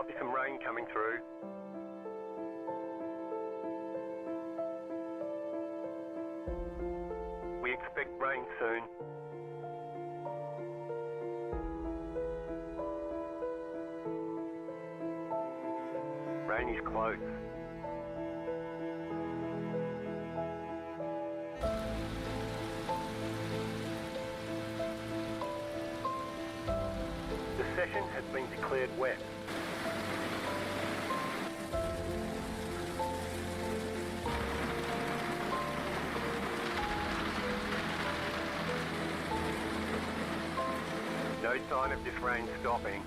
There's some rain coming through. We expect rain soon. Rain is close. The session has been declared wet. No sign of this rain stopping.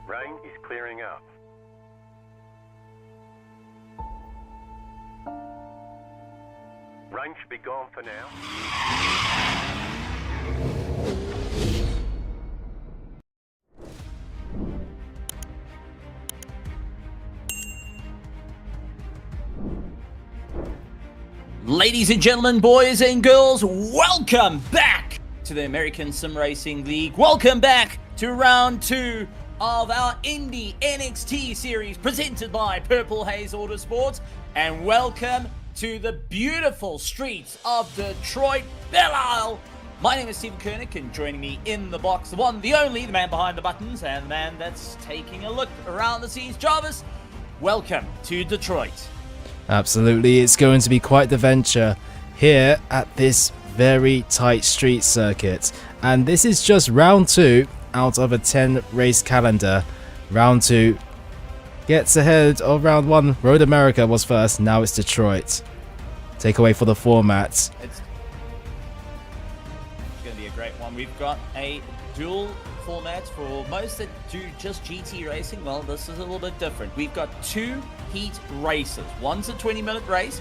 Rain is clearing up. Rain should be gone for now. Ladies and gentlemen, boys and girls, welcome back to the American Sim Racing League. Welcome back to round 2 of our Indy Nxt series presented by Purple Haze Autosports, and welcome to the beautiful streets of Detroit, Belle. My name is Stephen Koenig, and joining me in the box, the one, the only, the man behind the buttons, and the man that's taking a look around the scenes, Jarvis. Welcome to Detroit. Absolutely, it's going to be quite the venture here at this very tight street circuit, and this is just round 2 out of a 10 race calendar. Round 2 gets ahead of round 1. Road America was first, now it's Detroit. Takeaway for the format. It's going to be a great one. We've got a dual format for most that do just GT racing. Well, this is a little bit different. We've got 2 heat races. One's a 20-minute race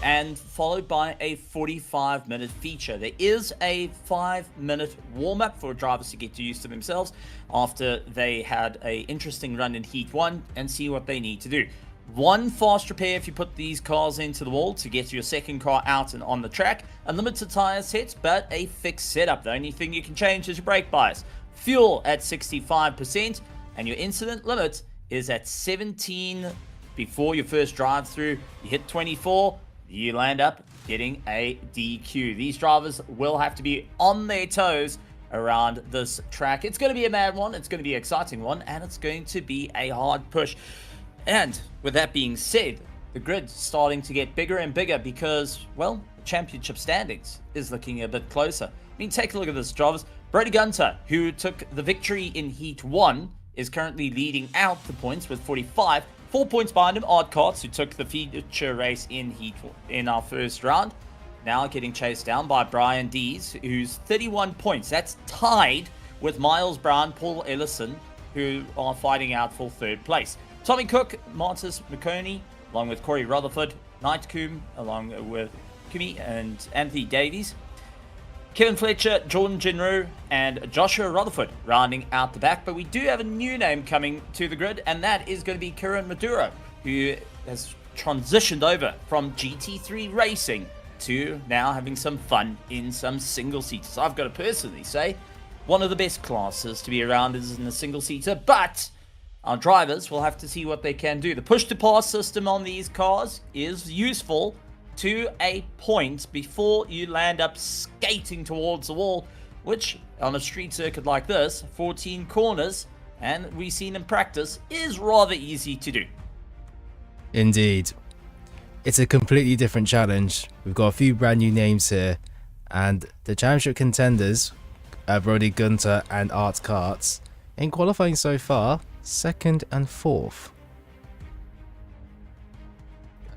and followed by a 45-minute feature. There is a 5-minute warm-up for drivers to get used to themselves after they had an interesting run in Heat 1 and see what they need to do. 1 fast repair if you put these cars into the wall to get your second car out and on the track. Unlimited tire sets, but a fixed setup. The only thing you can change is your brake bias. Fuel at 65%, and your incident limit is at 17 before your first drive through. You hit 24, you land up getting a DQ. These drivers will have to be on their toes around this track. It's going to be a mad one, it's going to be an exciting one, and it's going to be a hard push. And with that being said, the grid's starting to get bigger and bigger because, well, the championship standings is looking a bit closer. I mean, take a look at this, drivers. Brady Gunter, who took the victory in Heat 1, is currently leading out the points with 45. 4 points behind him, Odd Carts, who took the feature race in our first round, now getting chased down by Brian Dees, who's 31 points. That's tied with Miles Brown, Paul Ellison, who are fighting out for 3rd place. Tommy Cook, Martis McConey, along with Corey Rutherford, Nightcomb, along with Kimi and Anthony Davies, Kevin Fletcher, Jordan Genroux, and Joshua Rutherford rounding out the back. But we do have a new name coming to the grid, and that is going to be Kieran Maduro, who has transitioned over from GT3 racing to now having some fun in some single-seaters. I've got to personally say, one of the best classes to be around is in a single-seater, but our drivers will have to see what they can do. The push-to-pass system on these cars is useful, to a point before you land up skating towards the wall, which on a street circuit like this, 14 corners, and we've seen in practice, is rather easy to do. Indeed. It's a completely different challenge. We've got a few brand new names here, and the championship contenders, Brody Gunter and Art Karts, in qualifying so far, 2nd and 4th.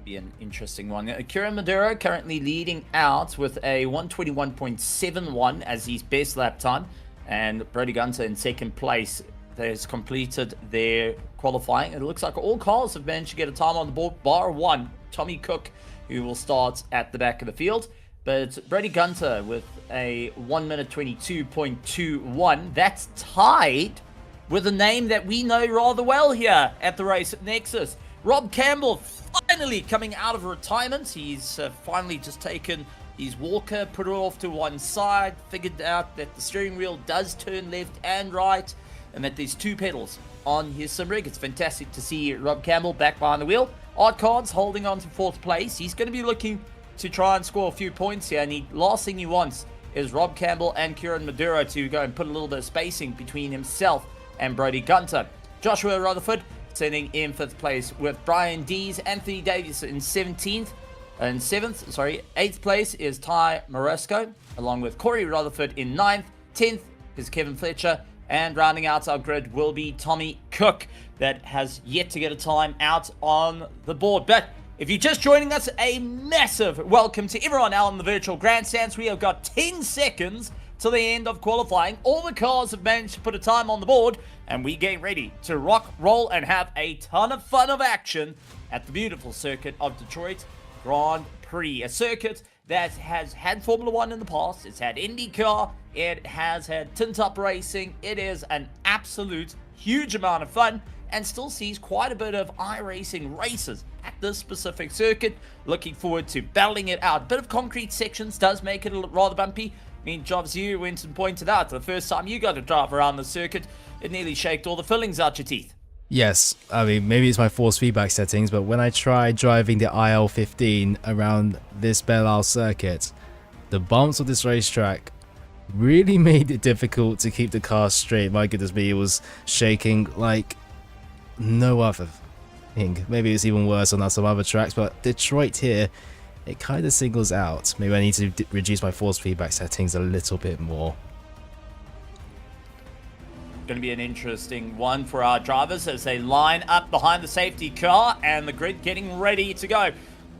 Be an interesting one. Kieran Maduro currently leading out with a 121.71 as his best lap time, and Brody Gunter in second place. Has completed their qualifying. It looks like all cars have managed to get a time on the board, bar one, Tommy Cook, who will start at the back of the field. But Brody Gunter with a 1 minute 22.21, that's tied with a name that we know rather well here at the race at Nexus. Rob Campbell finally coming out of retirement. He's finally just taken his walker, put it off to one side, figured out that the steering wheel does turn left and right, and that there's 2 pedals on his sim rig. It's fantastic to see Rob Campbell back behind the wheel. Art Cards holding on to 4th place. He's going to be looking to try and score a few points here, and the last thing he wants is Rob Campbell and Kieran Maduro to go and put a little bit of spacing between himself and Brody Gunter. Joshua Rutherford sitting in 5th place with Brian Dees, Anthony Davis in 17th and 8th place is Ty Moresco, along with Corey Rutherford in 9th. 10th is Kevin Fletcher, and rounding out our grid will be Tommy Cook, that has yet to get a time out on the board. But if you're just joining us, a massive welcome to everyone out on the virtual grandstands. We have got 10 seconds to the end of qualifying. All the cars have managed to put a time on the board, and we get ready to rock, roll, and have a ton of fun of action at the beautiful circuit of Detroit Grand Prix, a circuit that has had Formula 1 in the past. It's had IndyCar, it has had tint-up racing. It is an absolute huge amount of fun, and still sees quite a bit of iRacing races at this specific circuit. Looking forward to battling it out. A bit of concrete sections does make it rather bumpy. I mean, Jobs, you went and pointed out the first time you got to drive around the circuit, it nearly shaked all the fillings out your teeth. Yes, I mean, maybe it's my force feedback settings, but when I tried driving the IL-15 around this Belle circuit, the bumps of this racetrack really made it difficult to keep the car straight. My goodness me, it was shaking like no other thing. Maybe it's even worse on some other tracks, but Detroit here, it kind of singles out. Maybe I need to reduce my force feedback settings a little bit more. Going to be an interesting one for our drivers as they line up behind the safety car and the grid getting ready to go.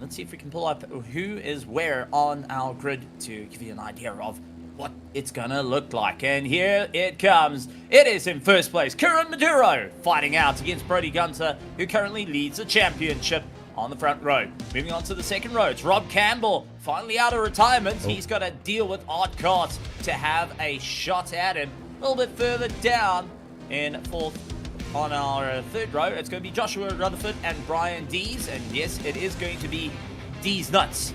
Let's see if we can pull up who is where on our grid to give you an idea of what it's going to look like. And here it comes. It is in first place, Kieran Maduro fighting out against Brody Gunter, who currently leads the championship on the front row. Moving on to the second row, it's Rob Campbell, finally out of retirement. He's got to deal with Art Carts to have a shot at him. A little bit further down in fourth on our third row, it's going to be Joshua Rutherford and Brian Dees. And yes, it is going to be Dees Nuts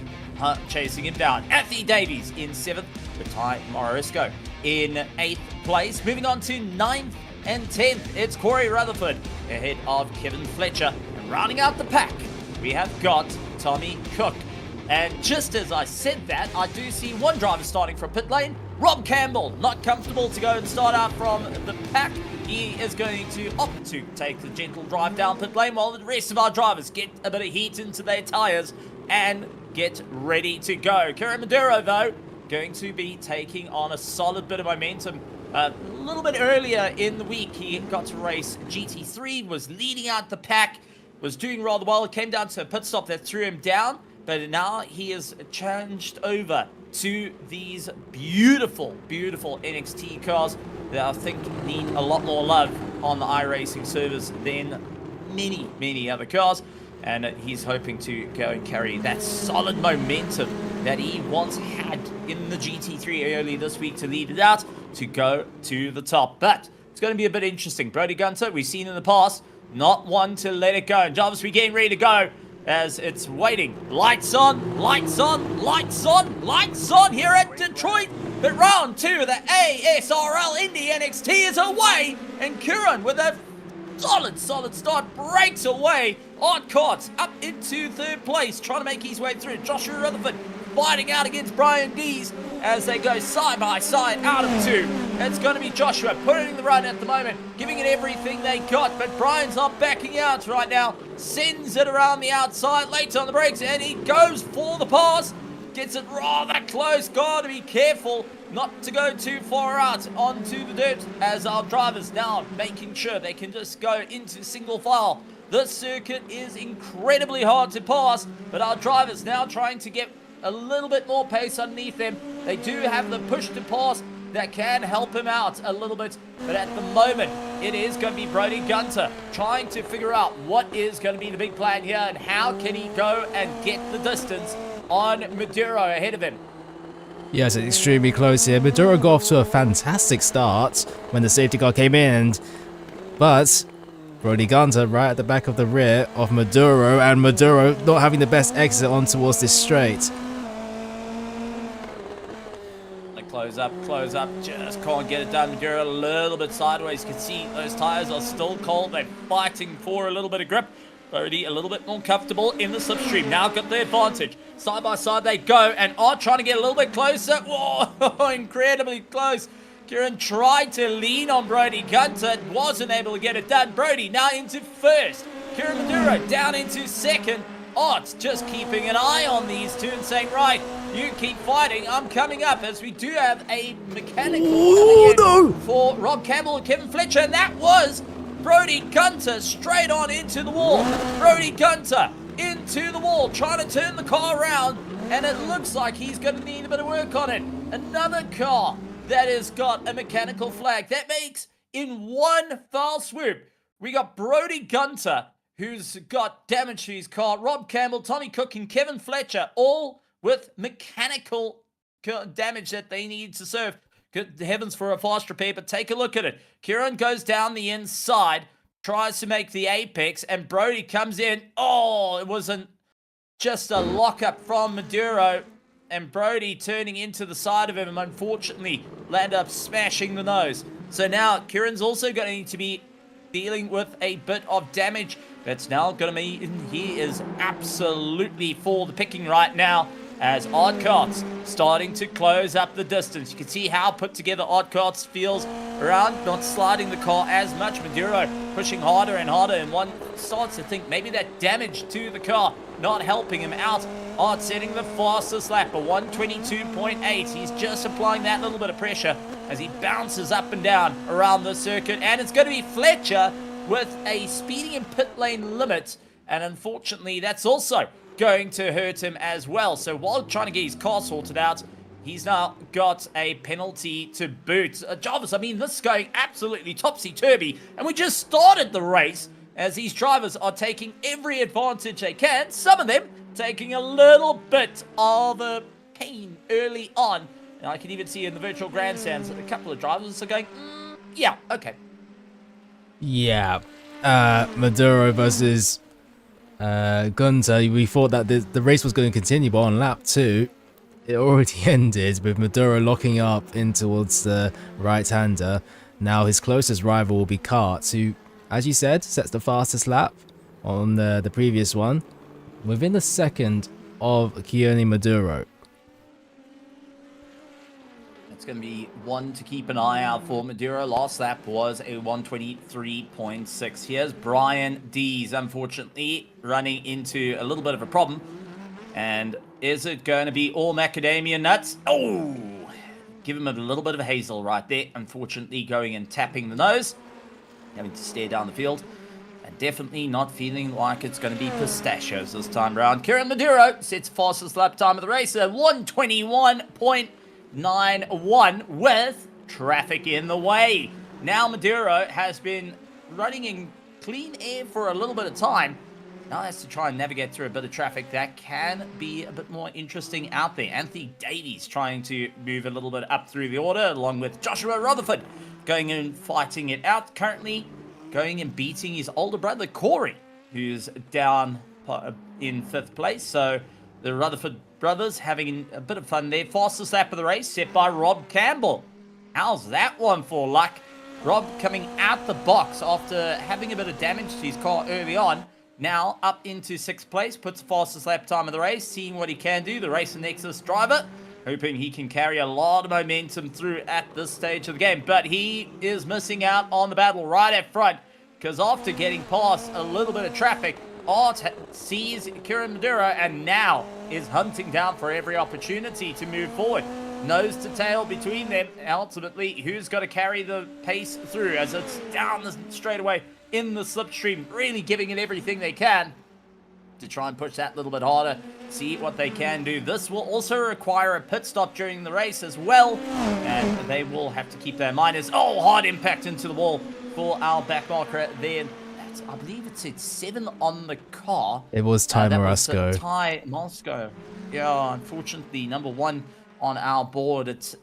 chasing him down. Anthony Davies in 7th with Ty Morisco in 8th place. Moving on to 9th and 10th, it's Corey Rutherford ahead of Kevin Fletcher. And rounding out the pack, we have got Tommy Cook. And just as I said that, I do see one driver starting from pit lane. Rob Campbell, not comfortable to go and start out from the pack. He is going to opt to take the gentle drive down pit lane while the rest of our drivers get a bit of heat into their tyres and get ready to go. Kieran Maduro, though, going to be taking on a solid bit of momentum. A little bit earlier in the week, he got to race GT3, was leading out the pack, was doing rather well. It came down to a pit stop that threw him down, but now he is changed over to these beautiful, beautiful NXT cars that I think need a lot more love on the iRacing service than many, many other cars. And he's hoping to go and carry that solid momentum that he once had in the GT3 early this week to lead it out to go to the top. But it's going to be a bit interesting. Brody Gunter, we've seen in the past, not one to let it go. And Jarvis, we're getting ready to go as it's waiting. Lights on, lights on, lights on, lights on here at Detroit. But round 2 of the Asrl Indy Nxt is away. And Kieran with a solid start, breaks away. Oddcots up into third place, trying to make his way through. Joshua Rutherford fighting out against Brian Dees as they go side by side out of two. It's going to be Joshua putting the run at the moment, giving it everything they got, but Brian's not backing out right now. Sends it around the outside, late on the brakes, and he goes for the pass. Gets it rather close. Got to be careful not to go too far out onto the dirt as our drivers now making sure they can just go into single file. This circuit is incredibly hard to pass, but our drivers now trying to get a little bit more pace underneath them. They do have the push to pass that can help him out a little bit, but at the moment it is going to be Brodie Gunter trying to figure out what is going to be the big plan here and how can he go and get the distance on Maduro ahead of him. Yes, it's extremely close here. Maduro got off to a fantastic start when the safety car came in, but Brodie Gunter right at the back of the rear of Maduro, and Maduro not having the best exit on towards this straight. Close up, just can't get it done. Maduro a little bit sideways. You can see those tires are still cold. They're fighting for a little bit of grip. Brodie a little bit more comfortable in the slipstream. Now got the advantage. Side by side they go and are trying to get a little bit closer. Whoa, incredibly close. Kieran tried to lean on Brodie Gunter, wasn't able to get it done. Brodie now into first. Kieran Maduro down into second. Odds just keeping an eye on these two and saying, right, you keep fighting, I'm coming up, as we do have a mechanical coming in for Rob Campbell and Kevin Fletcher, and that was Brodie Gunter straight on into the wall. Brodie Gunter into the wall, trying to turn the car around, and it looks like he's going to need a bit of work on it. Another car that has got a mechanical flag. That makes, in one foul swoop, we got Brodie Gunter, who's got damage to his car, Rob Campbell, Tommy Cook, and Kevin Fletcher, all with mechanical damage that they need to serve. Good heavens for a fast repair, but take a look at it. Kieran goes down the inside, tries to make the apex, and Brodie comes in. Oh, it wasn't just a lockup from Maduro, and Brodie turning into the side of him, and unfortunately, land up smashing the nose. So now, Kieran's also going to be dealing with a bit of damage. That's now going to mean he is absolutely for the picking right now as Oddcots starting to close up the distance. You can see how put together Oddcots feels around, not sliding the car as much. Maduro pushing harder and harder, and one starts to think maybe that damage to the car not helping him out. Odd setting the fastest lap, a 122.8. He's just applying that little bit of pressure as he bounces up and down around the circuit, and it's going to be Fletcher with a speeding in pit lane limit, and unfortunately that's also going to hurt him as well. So while trying to get his car sorted out, he's now got a penalty to boot. Jarvis, I mean, this is going absolutely topsy-turvy, and we just started the race as these drivers are taking every advantage they can, some of them taking a little bit of a pain early on. And I can even see in the virtual grandstands that a couple of drivers are going, yeah, okay. Yeah, Maduro versus Gunter. We thought that the race was going to continue, but on lap 2, it already ended with Maduro locking up in towards the right-hander. Now his closest rival will be Kart, who, as you said, sets the fastest lap on the previous one, within a second of Keone Maduro. It's going to be one to keep an eye out for. Maduro last lap was a 123.6. Here's Brian Dees, unfortunately, running into a little bit of a problem. And is it going to be all macadamia nuts? Oh, give him a little bit of hazel right there. Unfortunately, going and tapping the nose, having to stare down the field. And definitely not feeling like it's going to be pistachios this time around. Kieran Maduro sets fastest lap time of the race at 121.91 with traffic in the way. Now Maduro has been running in clean air for a little bit of time. Now has to try and navigate through a bit of traffic that can be a bit more interesting out there. Anthony Davies trying to move a little bit up through the order, along with Joshua Rutherford going in and fighting it out. Currently going and beating his older brother Corey, who's down in 5th place. So the Rutherford brothers having a bit of fun there. Fastest lap of the race set by Rob Campbell. How's that one for luck? Rob coming out the box after having a bit of damage to his car early on. Now up into 6th place, puts the fastest lap time of the race, seeing what he can do. The Racing Nexus driver, hoping he can carry a lot of momentum through at this stage of the game. But he is missing out on the battle right at front, because after getting past a little bit of traffic, Art sees Kieran Maduro and now is hunting down for every opportunity to move forward. Nose to tail between them. Ultimately, who's got to carry the pace through as it's down the straightaway in the slipstream, really giving it everything they can to try and push that little bit harder, see what they can do. This will also require a pit stop during the race as well, and they will have to keep that in mind as, hard impact into the wall for our back marker there. I believe it said 7 on the car. It was Ty Morasco. Ty Morasco. Yeah, unfortunately, number 1 on our board. It's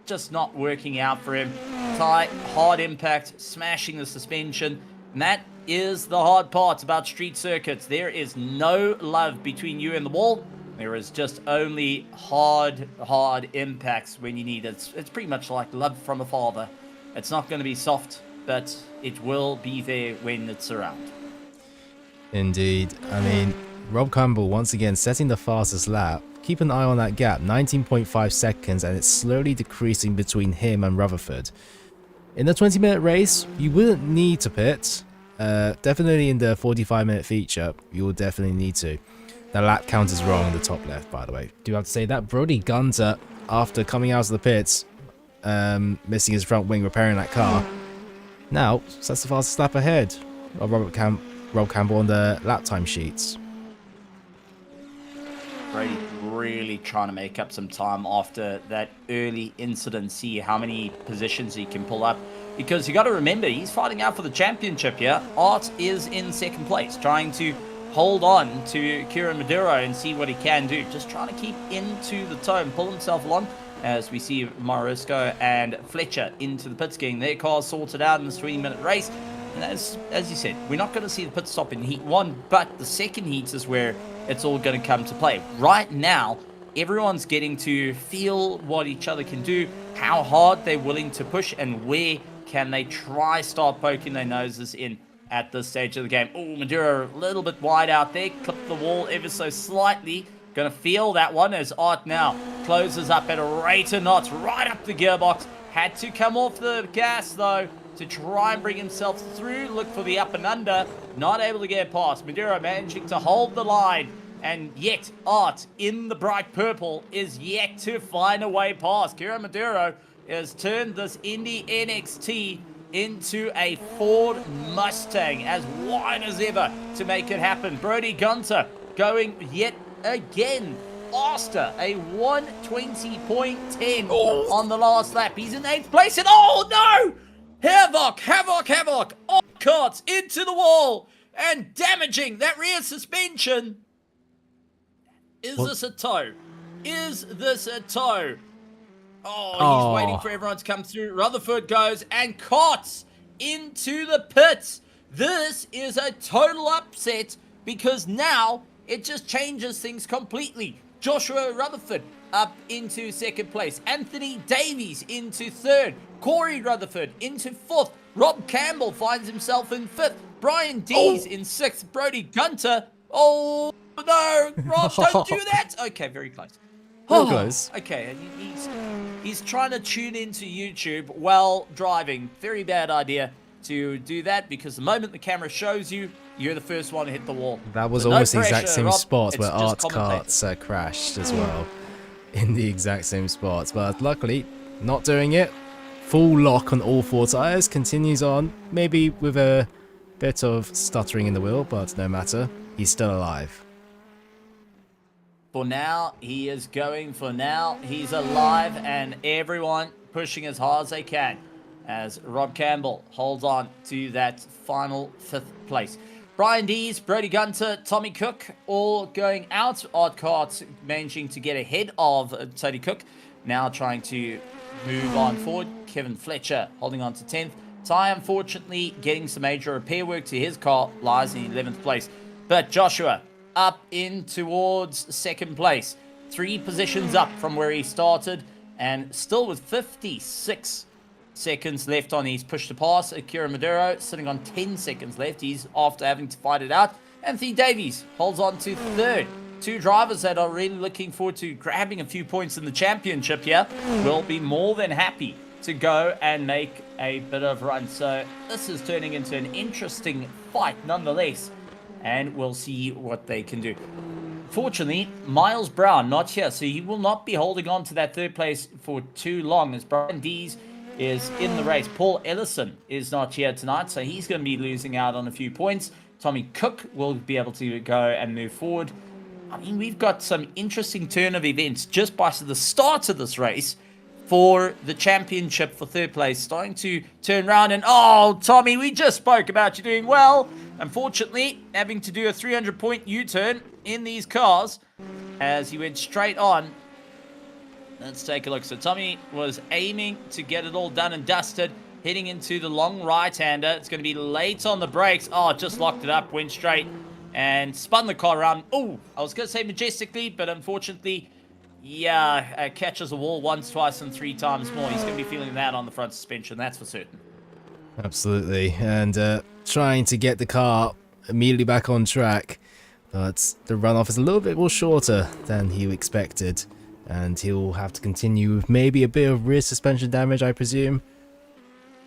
just not working out for him. Ty, hard impact, smashing the suspension. And that is the hard part about street circuits. There is no love between you and the wall. There is just only hard impacts when you need it. It's pretty much like love from a father. It's not going to be soft, but it will be there when it's around. Indeed. I mean, Rob Campbell once again setting the fastest lap. Keep an eye on that gap, 19.5 seconds, and it's slowly decreasing between him and Rutherford. In the 20-minute race, you wouldn't need to pit. Definitely in the 45-minute feature, you will definitely need to. The lap count is wrong in the top left, by the way. Do have to say that Brody Gunter, after coming out of the pits, missing his front wing, repairing that car, now sets the fastest lap ahead of Rob Campbell on the lap time sheets. Brady really trying to make up some time after that early incident, see how many positions he can pull up. Because you got to remember, he's fighting out for the championship here. Art is in 2nd place, trying to hold on to Kieran Maduro and see what he can do. Just trying to keep into the toe and pull himself along as we see Morisco and Fletcher into the pits, getting their cars sorted out in this 20-minute race. And as you said, we're not going to see the pit stop in Heat 1, but the second heat is where it's all going to come to play. Right now, everyone's getting to feel what each other can do, how hard they're willing to push, and where can they try start poking their noses in at this stage of the game. Oh, Maduro a little bit wide out there, clipped the wall ever so slightly. Going to feel that one as Art now closes up at a rate of knots right up the gearbox. Had to come off the gas, though, to try and bring himself through. Look for the up and under. Not able to get past. Maduro managing to hold the line. And yet, Art in the bright purple is yet to find a way past. Kieran Maduro has turned this Indy Nxt into a Ford Mustang, as wide as ever to make it happen. Brody Gunter going yet again faster, a 120.10 on the last lap. He's in 8th place, and oh no! Havoc! Off cuts into the wall and damaging that rear suspension. Is this a toe? Is this a toe? Oh, he's waiting for everyone to come through. Rutherford goes and cuts into the pits. This is a total upset because now it just changes things completely. Joshua Rutherford up into 2nd place. Anthony Davies into 3rd. Corey Rutherford into 4th. Rob Campbell finds himself in 5th. Brian Dees in 6th. Brody Gunter. Oh, no. Rob, don't do that. Okay, very close. Close. Okay, he's trying to tune into YouTube while driving. Very bad idea to do that because the moment the camera shows you, you're the first one to hit the wall. That was So almost no the exact pressure, same Rob. spot where It's just Art's commentating. carts crashed as well. In the exact same spots. But luckily, not doing it. Full lock on all 4 tyres. Continues on. Maybe with a bit of stuttering in the wheel, but no matter. He's still alive. For now, he is going. For now, he's alive, and everyone pushing as hard as they can as Rob Campbell holds on to that final 5th place. Brian Dees, Brody Gunter, Tommy Cook all going out. Odd Carts managing to get ahead of Tony Cook. Now trying to move on forward. Kevin Fletcher holding on to 10th. Ty, unfortunately, getting some major repair work to his car, lies in 11th place. But Joshua up in towards 2nd place. 3 positions up from where he started and still with 56 seconds left on his push to pass. Akira Maduro sitting on 10 seconds left. He's after having to fight it out. Anthony Davies holds on to third. Two drivers that are really looking forward to grabbing a few points in the championship here will be more than happy to go and make a bit of run. So this is turning into an interesting fight nonetheless, and we'll see what they can do. Fortunately, Miles Brown not here, so he will not be holding on to that third place for too long, as Brian Dees is in the race. Paul Ellison is not here tonight, so he's going to be losing out on a few points. Tommy Cook will be able to go and move forward. I mean, we've got some interesting turn of events just by the start of this race for the championship for third place, starting to turn around. And oh, Tommy, we just spoke about you doing well. Unfortunately, having to do a 300-point U-turn in these cars as he went straight on. Let's take a look. So Tommy was aiming to get it all done and dusted, heading into the long right-hander. It's going to be late on the brakes. Oh, just locked it up, went straight and spun the car around. Oh, I was going to say majestically, but unfortunately, yeah, catches a wall once, twice, and 3 times more. He's going to be feeling that on the front suspension, that's for certain. Absolutely, and trying to get the car immediately back on track, but the runoff is a little bit more shorter than he expected, and he'll have to continue with maybe a bit of rear suspension damage, I presume.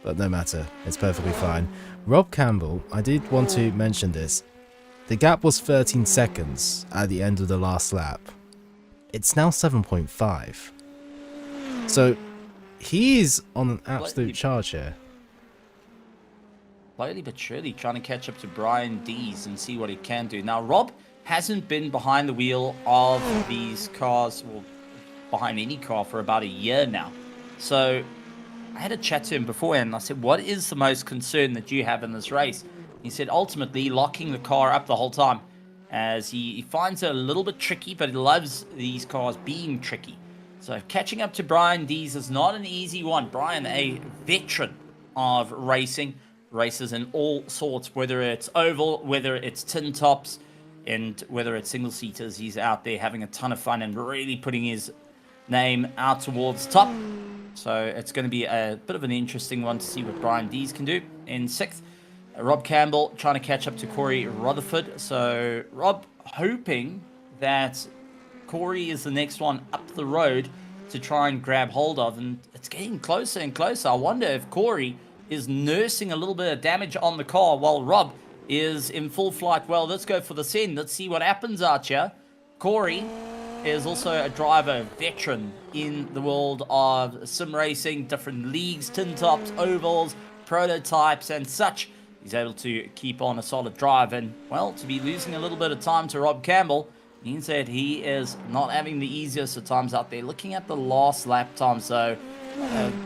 But no matter, it's perfectly fine. Rob Campbell, I did want to mention this. The gap was 13 seconds at the end of the last lap. It's now 7.5. So he is on an absolute charge here. Slowly but surely trying to catch up to Brian Dees and see what he can do. Now, Rob hasn't been behind the wheel of these cars, or behind any car, for about a year now. So I had a chat to him before, and I said, what is the most concern that you have in this race? He said, ultimately, locking the car up the whole time, as he finds it a little bit tricky, but he loves these cars being tricky. So catching up to Brian Dees is not an easy one. Brian, a veteran of racing, races in all sorts, whether it's oval, whether it's tin tops, and whether it's single seaters. He's out there having a ton of fun and really putting his name out towards top. So it's going to be a bit of an interesting one to see what Brian Dees can do. In 6th, Rob Campbell trying to catch up to Corey Rutherford. So Rob hoping that Corey is the next one up the road to try and grab hold of, and it's getting closer and closer. I wonder if Corey is nursing a little bit of damage on the car while Rob is in full flight. Well, let's go for the send. Let's see what happens out here. Corey is also a driver, veteran in the world of sim racing, different leagues, tin tops, ovals, prototypes, and such. He's able to keep on a solid drive, and, well, to be losing a little bit of time to Rob Campbell means that he is not having the easiest of times out there. Looking at the last lap time, so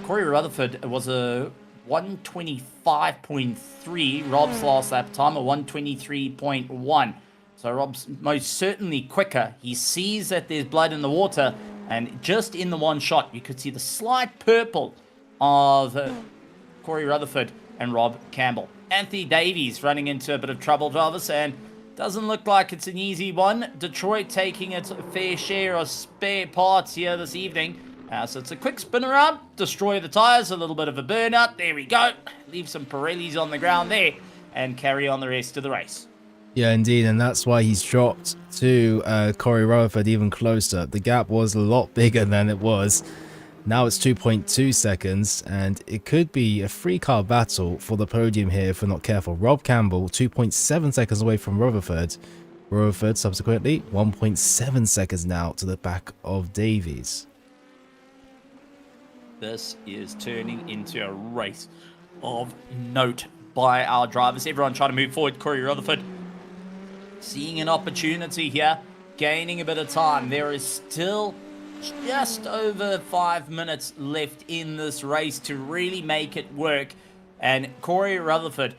Corey Rutherford was a 125.3. Rob's last lap time, a 123.1. So Rob's most certainly quicker. He sees that there's blood in the water, and just in the one shot, you could see the slight purple of Corey Rutherford and Rob Campbell. Anthony Davies running into a bit of trouble, Jarvis, and doesn't look like it's an easy one. Detroit taking its fair share of spare parts here this evening. So it's a quick spin around, destroy the tyres, a little bit of a burnout. There we go. Leave some Pirellis on the ground there and carry on the rest of the race. Yeah, indeed, and that's why he's dropped to Corey Rutherford even closer. The gap was a lot bigger than it was. Now it's 2.2 seconds, and it could be a 3-car battle for the podium here if we're not careful. Rob Campbell, 2.7 seconds away from Rutherford. Rutherford, subsequently, 1.7 seconds now to the back of Davies. This is turning into a race of note by our drivers. Everyone trying to move forward. Corey Rutherford seeing an opportunity here, gaining a bit of time. There is still just over 5 minutes left in this race to really make it work. And Corey Rutherford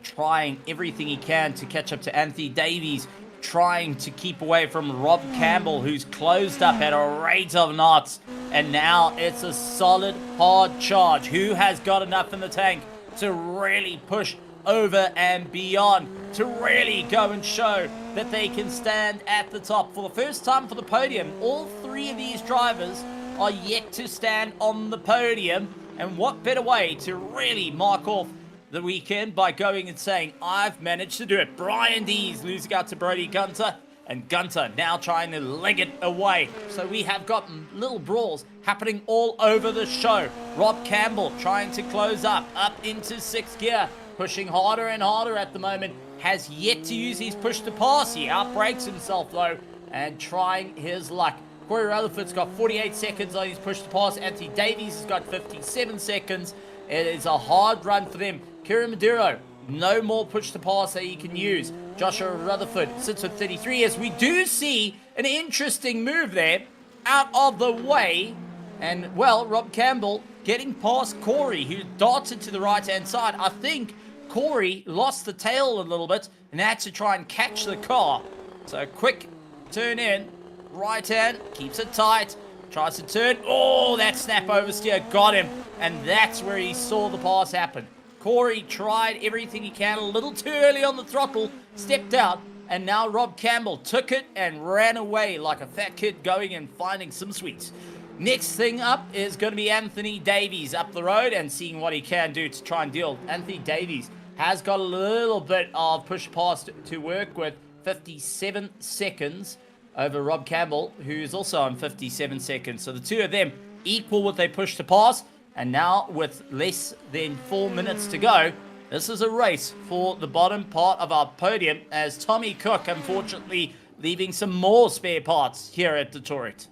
trying everything he can to catch up to Anthony Davies, trying to keep away from Rob Campbell, who's closed up at a rate of knots. And now it's a solid, hard charge. Who has got enough in the tank to really push over and beyond, to really go and show that they can stand at the top? For the first time for the podium, all three of these drivers are yet to stand on the podium. And what better way to really mark off the weekend by going and saying, I've managed to do it. Brian Dees losing out to Brody Gunter, and Gunter now trying to leg it away. So we have got little brawls happening all over the show. Rob Campbell trying to close up into 6th gear, pushing harder and harder at the moment. Has yet to use his push to pass. He outbrakes himself though, and trying his luck. Corey Rutherford's got 48 seconds on his push to pass. Anthony Davies has got 57 seconds. It is a hard run for them. Kieran Maduro, no more push to pass that he can use. Joshua Rutherford sits with 33 as we do see an interesting move there out of the way. And, well, Rob Campbell getting past Corey, who darted to the right-hand side. I think Corey lost the tail a little bit and had to try and catch the car. So, quick turn in, right hand, keeps it tight, tries to turn. Oh, that snap oversteer got him. And that's where he saw the pass happen. Corey tried everything he can, a little too early on the throttle, stepped out, and now Rob Campbell took it and ran away like a fat kid going and finding some sweets. Next thing up is going to be Anthony Davies up the road and seeing what he can do to try and deal. Anthony Davies has got a little bit of push pass to work with, 57 seconds over Rob Campbell, who's also on 57 seconds. So the two of them equal with their push to pass. And now, with less than 4 minutes to go, this is a race for the bottom part of our podium as Tommy Cook, unfortunately, leaving some more spare parts here at Detroit.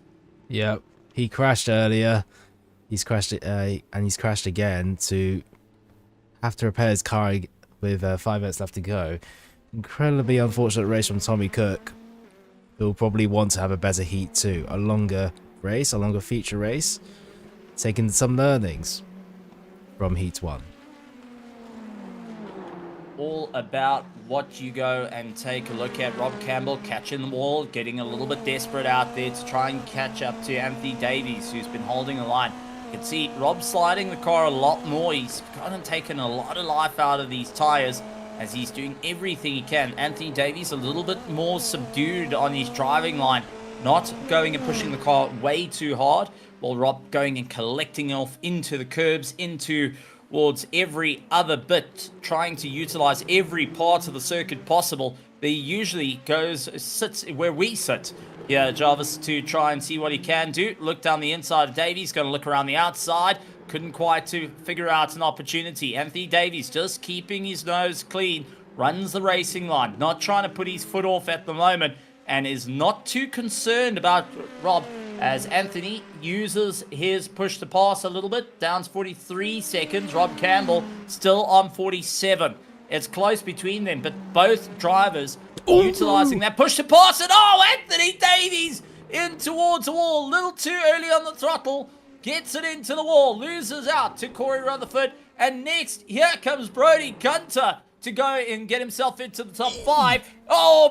Yep, he crashed earlier. He's crashed and he's crashed again to have to repair his car with 5 minutes left to go. Incredibly unfortunate race from Tommy Cook, who'll probably want to have a better heat too. A longer race, a longer feature race. Taking some learnings from Heat 1. All about what you go and take a look at. Rob Campbell catching the wall, getting a little bit desperate out there to try and catch up to Anthony Davies, who's been holding the line. You can see Rob sliding the car a lot more. He's kind of taken a lot of life out of these tires as he's doing everything he can. Anthony Davies a little bit more subdued on his driving line, not going and pushing the car way too hard, while Rob going and collecting off into the curbs, into towards every other bit, trying to utilize every part of the circuit possible. He usually sits where we sit. Yeah, Jarvis to try and see what he can do. Look down the inside of Davies, going to look around the outside. Couldn't quite to figure out an opportunity. Anthony Davies just keeping his nose clean, runs the racing line, not trying to put his foot off at the moment, and is not too concerned about Rob as Anthony uses his push to pass a little bit. Down to 43 seconds. Rob Campbell still on 47. It's close between them, but both drivers utilizing that push to pass. And Anthony Davies in towards the wall. A little too early on the throttle. Gets it into the wall. Loses out to Corey Rutherford. And next, here comes Brody Gunter to go and get himself into the top 5.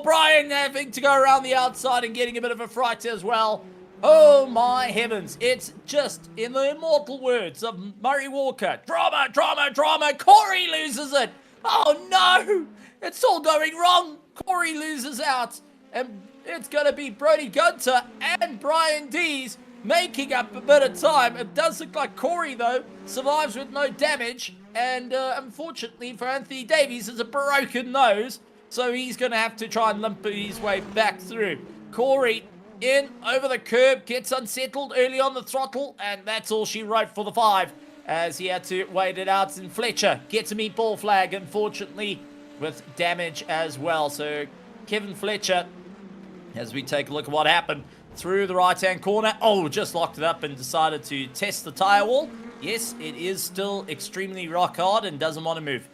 Brian having to go around the outside and getting a bit of a fright as well. Oh my heavens, it's just, in the immortal words of Murray Walker, drama, drama, drama. Corey loses it. Oh no, it's all going wrong. Corey loses out, and it's going to be Brody Gunter and Brian Dees making up a bit of time. It does look like Corey, though, survives with no damage, and unfortunately for Anthony Davies, it's a broken nose, so he's going to have to try and limp his way back through. Corey in over the curb, gets unsettled early on the throttle, and that's all she wrote for the 5 as he had to wait it out. And Fletcher gets a meatball flag, unfortunately, with damage as well. So Kevin Fletcher, as we take a look at what happened through the right-hand corner, just locked it up and decided to test the tire wall. Yes, it is still extremely rock hard and doesn't want to move.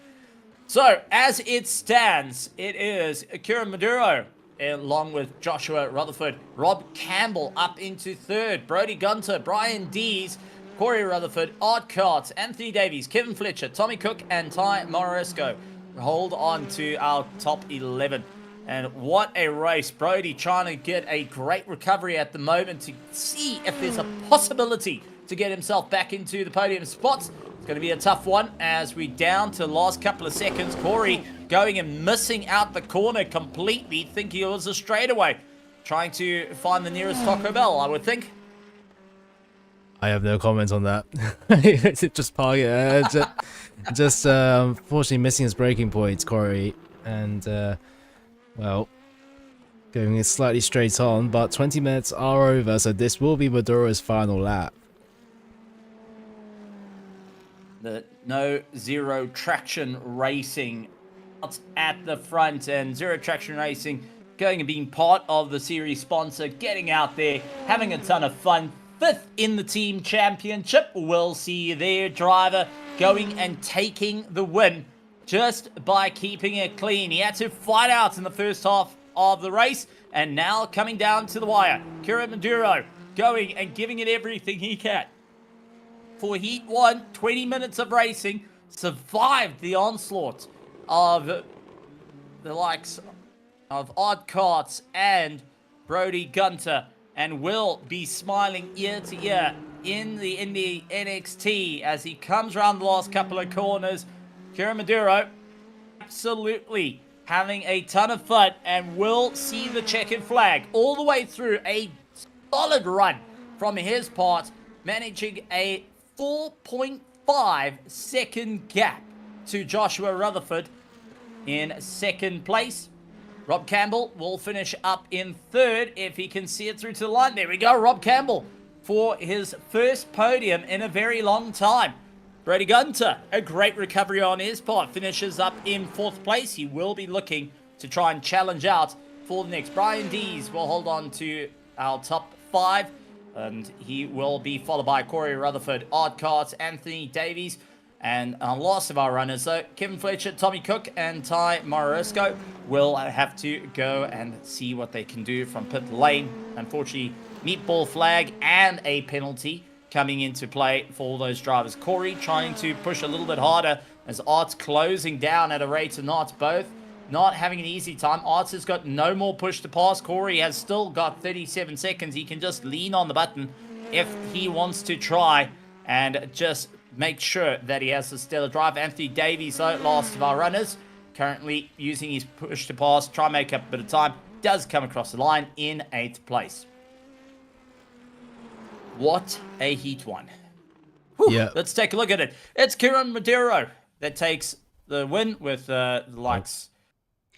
So as it stands, it is Kieran Maduro along with Joshua Rutherford. Rob Campbell up into 3rd. Brody Gunter, Brian Dees, Corey Rutherford, Art Carts, Anthony Davies, Kevin Fletcher, Tommy Cook, and Ty Moresco hold on to our top 11. And what a race. Brody trying to get a great recovery at the moment to see if there's a possibility to get himself back into the podium spots. It's going to be a tough one as we down to the last couple of seconds. Corey going and missing out the corner completely, thinking it was a straightaway. Trying to find the nearest Taco Bell, I would think. I have no comment on that. Just park it. Just unfortunately missing his braking points, Corey, and well, going slightly straight on. But 20 minutes are over, so this will be Maduro's final lap. The no zero traction racing out at the front, and zero traction racing going and being part of the series sponsor, getting out there, having a ton of fun. 5th in the team championship. We'll see their driver going and taking the win just by keeping it clean. He had to fight out in the first half of the race, and now coming down to the wire, Kieran Maduro going and giving it everything he can. For Heat 1, 20 minutes of racing, survived the onslaught of the likes of Odd Carts and Brody Gunter, and will be smiling ear to ear in the Indy Nxt as he comes around the last couple of corners. Kieran Maduro absolutely having a ton of fun, and will see the checkered flag all the way through. A solid run from his part, managing a 4.5 second gap to Joshua Rutherford in second place. Rob Campbell will finish up in 3rd if he can see it through to the line. There we go, Rob Campbell for his first podium in a very long time. Brody Gunter, a great recovery on his part, finishes up in 4th place. He will be looking to try and challenge out for the next. Brian Dees will hold on to our top 5, and he will be followed by Corey Rutherford, Odd Carts, Anthony Davies. And our last of our runners, so Kevin Fletcher, Tommy Cook, and Ty Morisco will have to go and see what they can do from pit lane. Unfortunately, meatball flag and a penalty coming into play for all those drivers. Corey trying to push a little bit harder as Art's closing down at a rate of knots. Both not having an easy time. Arts has got no more push to pass. Corey has still got 37 seconds. He can just lean on the button if he wants to try and just make sure that he has a stellar drive. Anthony Davies, though, last of our runners, currently using his push to pass, try and make up a bit of time, does come across the line in 8th place. What a Heat 1. Whew, yeah. Let's take a look at it. It's Kieran Maduro that takes the win with the likes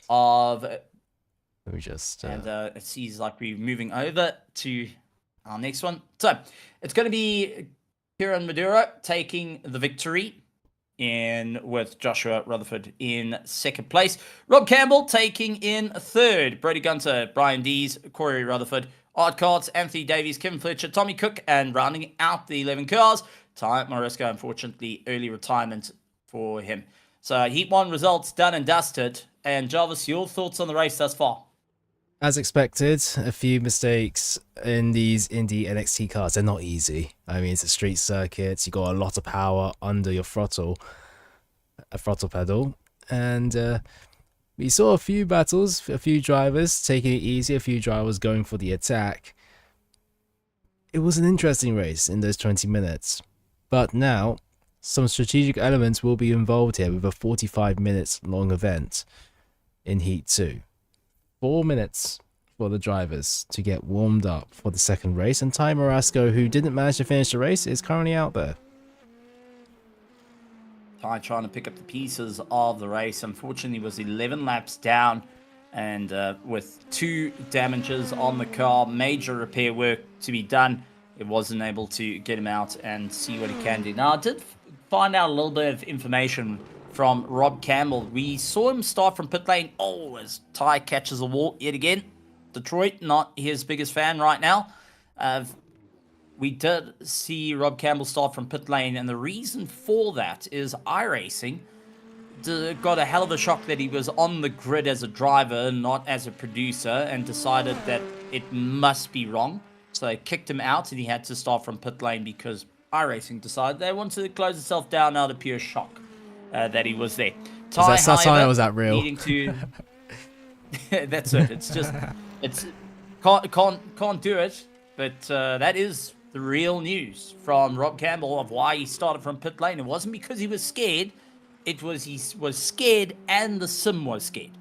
of... Let me just... And it seems like we're moving over to our next one. So, it's going to be Kieran Maduro taking the victory in with Joshua Rutherford in 2nd place. Rob Campbell taking in 3rd. Brody Gunter, Brian Dees, Corey Rutherford, Art Carts, Anthony Davies, Kevin Fletcher, Tommy Cook, and rounding out the 11 cars, Ty Morisco, unfortunately, early retirement for him. So Heat 1 results done and dusted. And Jarvis, your thoughts on the race thus far? As expected, a few mistakes in these Indy Nxt cars. They're not easy. I mean, it's a street circuit. You got a lot of power under your throttle pedal. And we saw a few battles, a few drivers taking it easy, a few drivers going for the attack. It was an interesting race in those 20 minutes. But now, some strategic elements will be involved here with a 45 minutes long event in Heat 2. 4 minutes for the drivers to get warmed up for the second race, and Ty Morisco, who didn't manage to finish the race, is currently out there. Ty trying to pick up the pieces of the race. Unfortunately, was 11 laps down, and with 2 damages on the car, major repair work to be done, it wasn't able to get him out and see what he can do. Now, I did find out a little bit of information from Rob Campbell. We saw him start from pit lane. Oh, as Ty catches a wall yet again. Detroit, not his biggest fan right now. We did see Rob Campbell start from pit lane, and the reason for that is iRacing got a hell of a shock that he was on the grid as a driver, not as a producer, and decided that it must be wrong. So they kicked him out, and he had to start from pit lane because iRacing decided they wanted to close itself down out of pure shock that he was there. Ty, That's why was that real? Needing to... That's it. It's just... Can't do it, but that is the real news from Rob Campbell of why he started from pit lane. It wasn't because he was scared. It was he was scared and the sim was scared.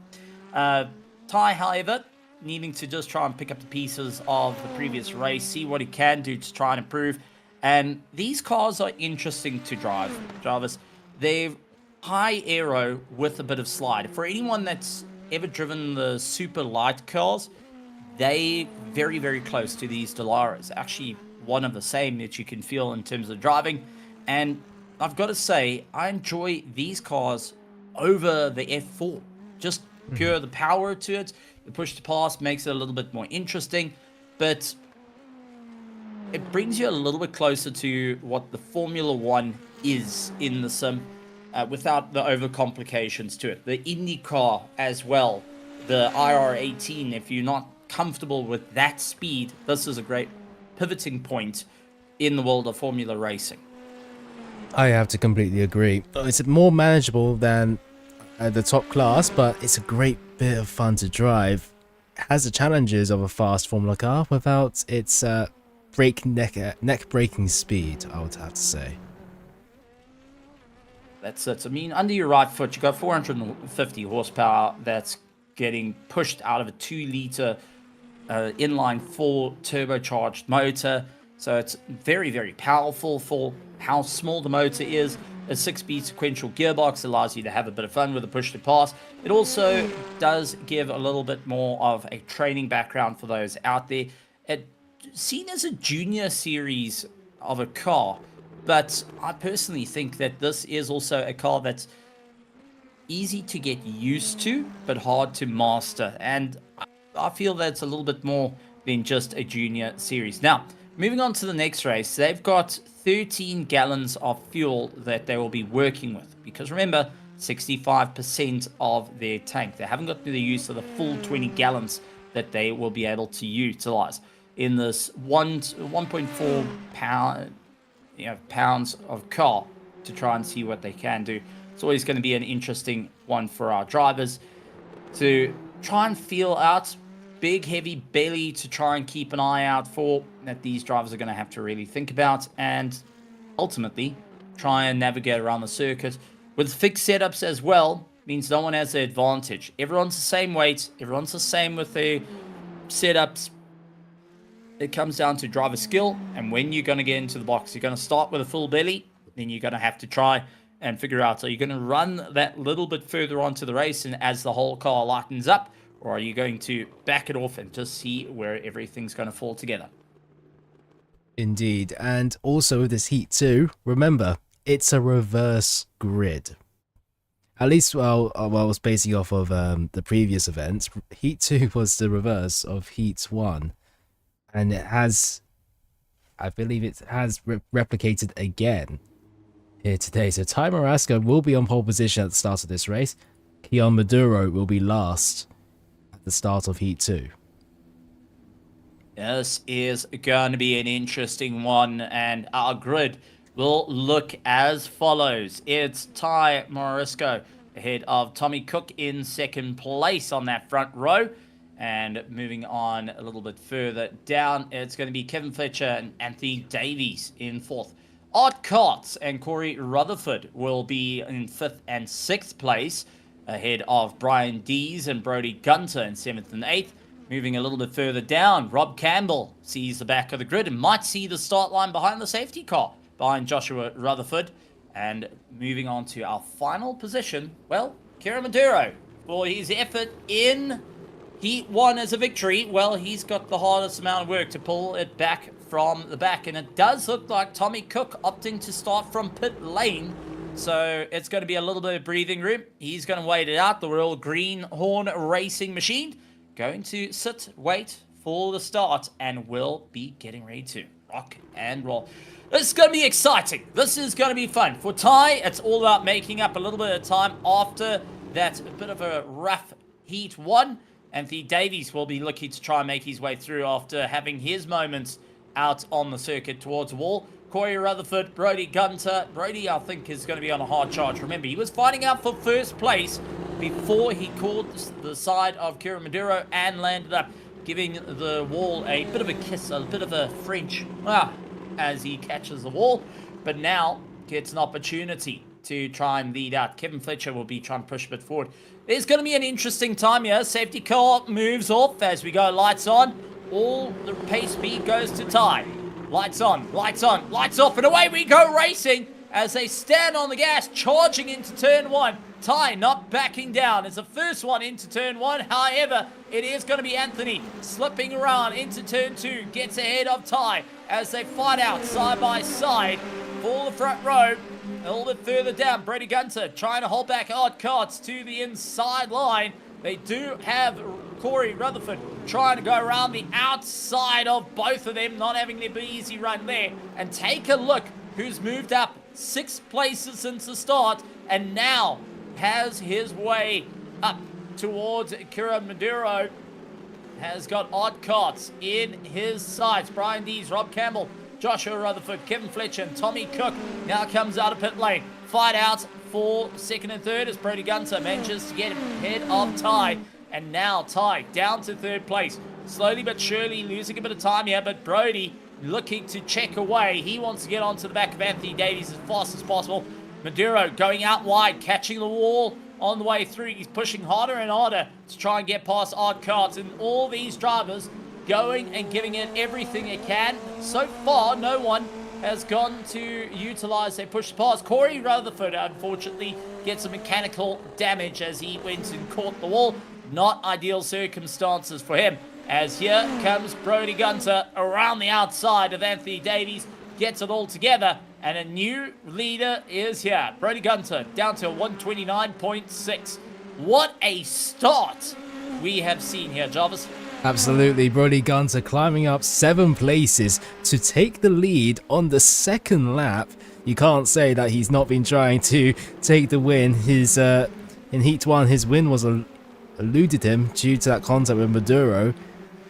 Ty, however, needing to just try and pick up the pieces of the previous race, see what he can do to try and improve. And these cars are interesting to drive, Jarvis. They're high aero with a bit of slide. For anyone that's ever driven the super light cars, they very, very close to these Delaras. Actually, one of the same that you can feel in terms of driving. And I've got to say, I enjoy these cars over the F4. Just pure the power to it. The push to pass makes it a little bit more interesting. But it brings you a little bit closer to what the Formula One is in the sim, without the overcomplications to it. The Indy car as well, the IR18, if you're not comfortable with that speed, this is a great pivoting point in the world of Formula racing. I have to completely agree. It's more manageable than the top class, but it's a great bit of fun to drive. It has the challenges of a fast Formula car without its neck-breaking speed, I would have to say. That's it. I mean, under your right foot, you got 450 horsepower that's getting pushed out of a 2-liter inline 4 turbocharged motor. So it's very, very powerful for how small the motor is. A 6-speed sequential gearbox allows you to have a bit of fun with the push to pass. It also does give a little bit more of a training background for those out there. It's seen as a junior series of a car, but I personally think that this is also a car that's easy to get used to, but hard to master. And I feel that it's a little bit more than just a junior series. Now, moving on to the next race, they've got 13 gallons of fuel that they will be working with. Because remember, 65% of their tank. They haven't got to the use of the full 20 gallons that they will be able to utilize in this 1.4 pounds of car to try and see what they can do. It's always going to be an interesting one for our drivers to try and feel out. Big, heavy belly to try and keep an eye out for, that these drivers are going to have to really think about, and ultimately try and navigate around the circuit. With fixed setups as well, means no one has the advantage. Everyone's the same weight, everyone's the same with their setups. It comes down to driver skill, and when you're going to get into the box, you're going to start with a full belly, then you're going to have to try and figure out, are you going to run that little bit further onto the race and as the whole car lightens up, or are you going to back it off and just see where everything's going to fall together? Indeed, and also with this Heat 2, remember, it's a reverse grid. At least, well, I was basing off of the previous events. Heat 2 was the reverse of Heat 1. And it has, I believe it has replicated again here today. So Ty Marasco will be on pole position at the start of this race. Keon Maduro will be last at the start of Heat 2. This is going to be an interesting one, and our grid will look as follows. It's Ty Morisco ahead of Tommy Cook in second place on that front row. And moving on a little bit further down, it's going to be Kevin Fletcher and Anthony Davies in fourth. Art Cots and Corey Rutherford will be in fifth and sixth place, ahead of Brian Dees and Brody Gunter in seventh and eighth. Moving a little bit further down, Rob Campbell sees the back of the grid and might see the start line behind the safety car, behind Joshua Rutherford. And moving on to our final position, well, Kieran Maduro, for his effort in Heat 1 as a victory. Well, he's got the hardest amount of work to pull it back from the back. And it does look like Tommy Cook opting to start from pit lane. So it's going to be a little bit of breathing room. He's going to wait it out. The Royal Greenhorn Racing Machine going to sit, wait for the start, and will be getting ready to rock and roll. This is going to be exciting. This is going to be fun. For Ty, it's all about making up a little bit of time after that bit of a rough Heat 1. Anthony Davies will be looking to try and make his way through after having his moments out on the circuit towards the wall. Corey Rutherford, Brody Gunter. Brody, I think, is going to be on a hard charge. Remember, he was fighting out for first place before he caught the side of Kieran Maduro and landed up giving the wall a bit of a kiss, a bit of a French as he catches the wall. But now gets an opportunity to try and lead out. Kevin Fletcher will be trying to push a bit forward. There's going to be an interesting time here. Safety car moves off as we go lights on. All the pace speed goes to Ty. Lights on, lights on, lights off, and away we go racing as they stand on the gas, charging into turn 1. Ty not backing down. It's the first one into turn 1. However, it is going to be Anthony slipping around into turn 2. Gets ahead of Ty as they fight out side by side for the front row. A little bit further down, Brady Gunter trying to hold back Odd Carts to the inside line. They do have Corey Rutherford trying to go around the outside of both of them, not having their easy run there. And take a look who's moved up 6 places since the start and now has his way up towards Kira Maduro. Has got Odd Carts in his sights. Brian Dees, Rob Campbell, Joshua Rutherford, Kevin Fletcher, and Tommy Cook now comes out of pit lane. Fight out for second and third as Brody Gunter manages to get ahead of Ty. And now Ty down to third place. Slowly but surely losing a bit of time here, but Brody looking to check away. He wants to get onto the back of Anthony Davies as fast as possible. Maduro going out wide, catching the wall on the way through. He's pushing harder and harder to try and get past Odd Carts. And all these drivers going and giving it everything they can. So far, no one has gone to utilize their push pass. Corey Rutherford, unfortunately, gets some mechanical damage as he went and caught the wall. Not ideal circumstances for him. As here comes Brody Gunter around the outside of Anthony Davies. Gets it all together. And a new leader is here. Brody Gunter down to 129.6. What a start we have seen here, Jarvis. Absolutely, Brody Gunter climbing up 7 places to take the lead on the second lap. You can't say that he's not been trying to take the win. His in Heat 1, his win was eluded him due to that contact with Maduro.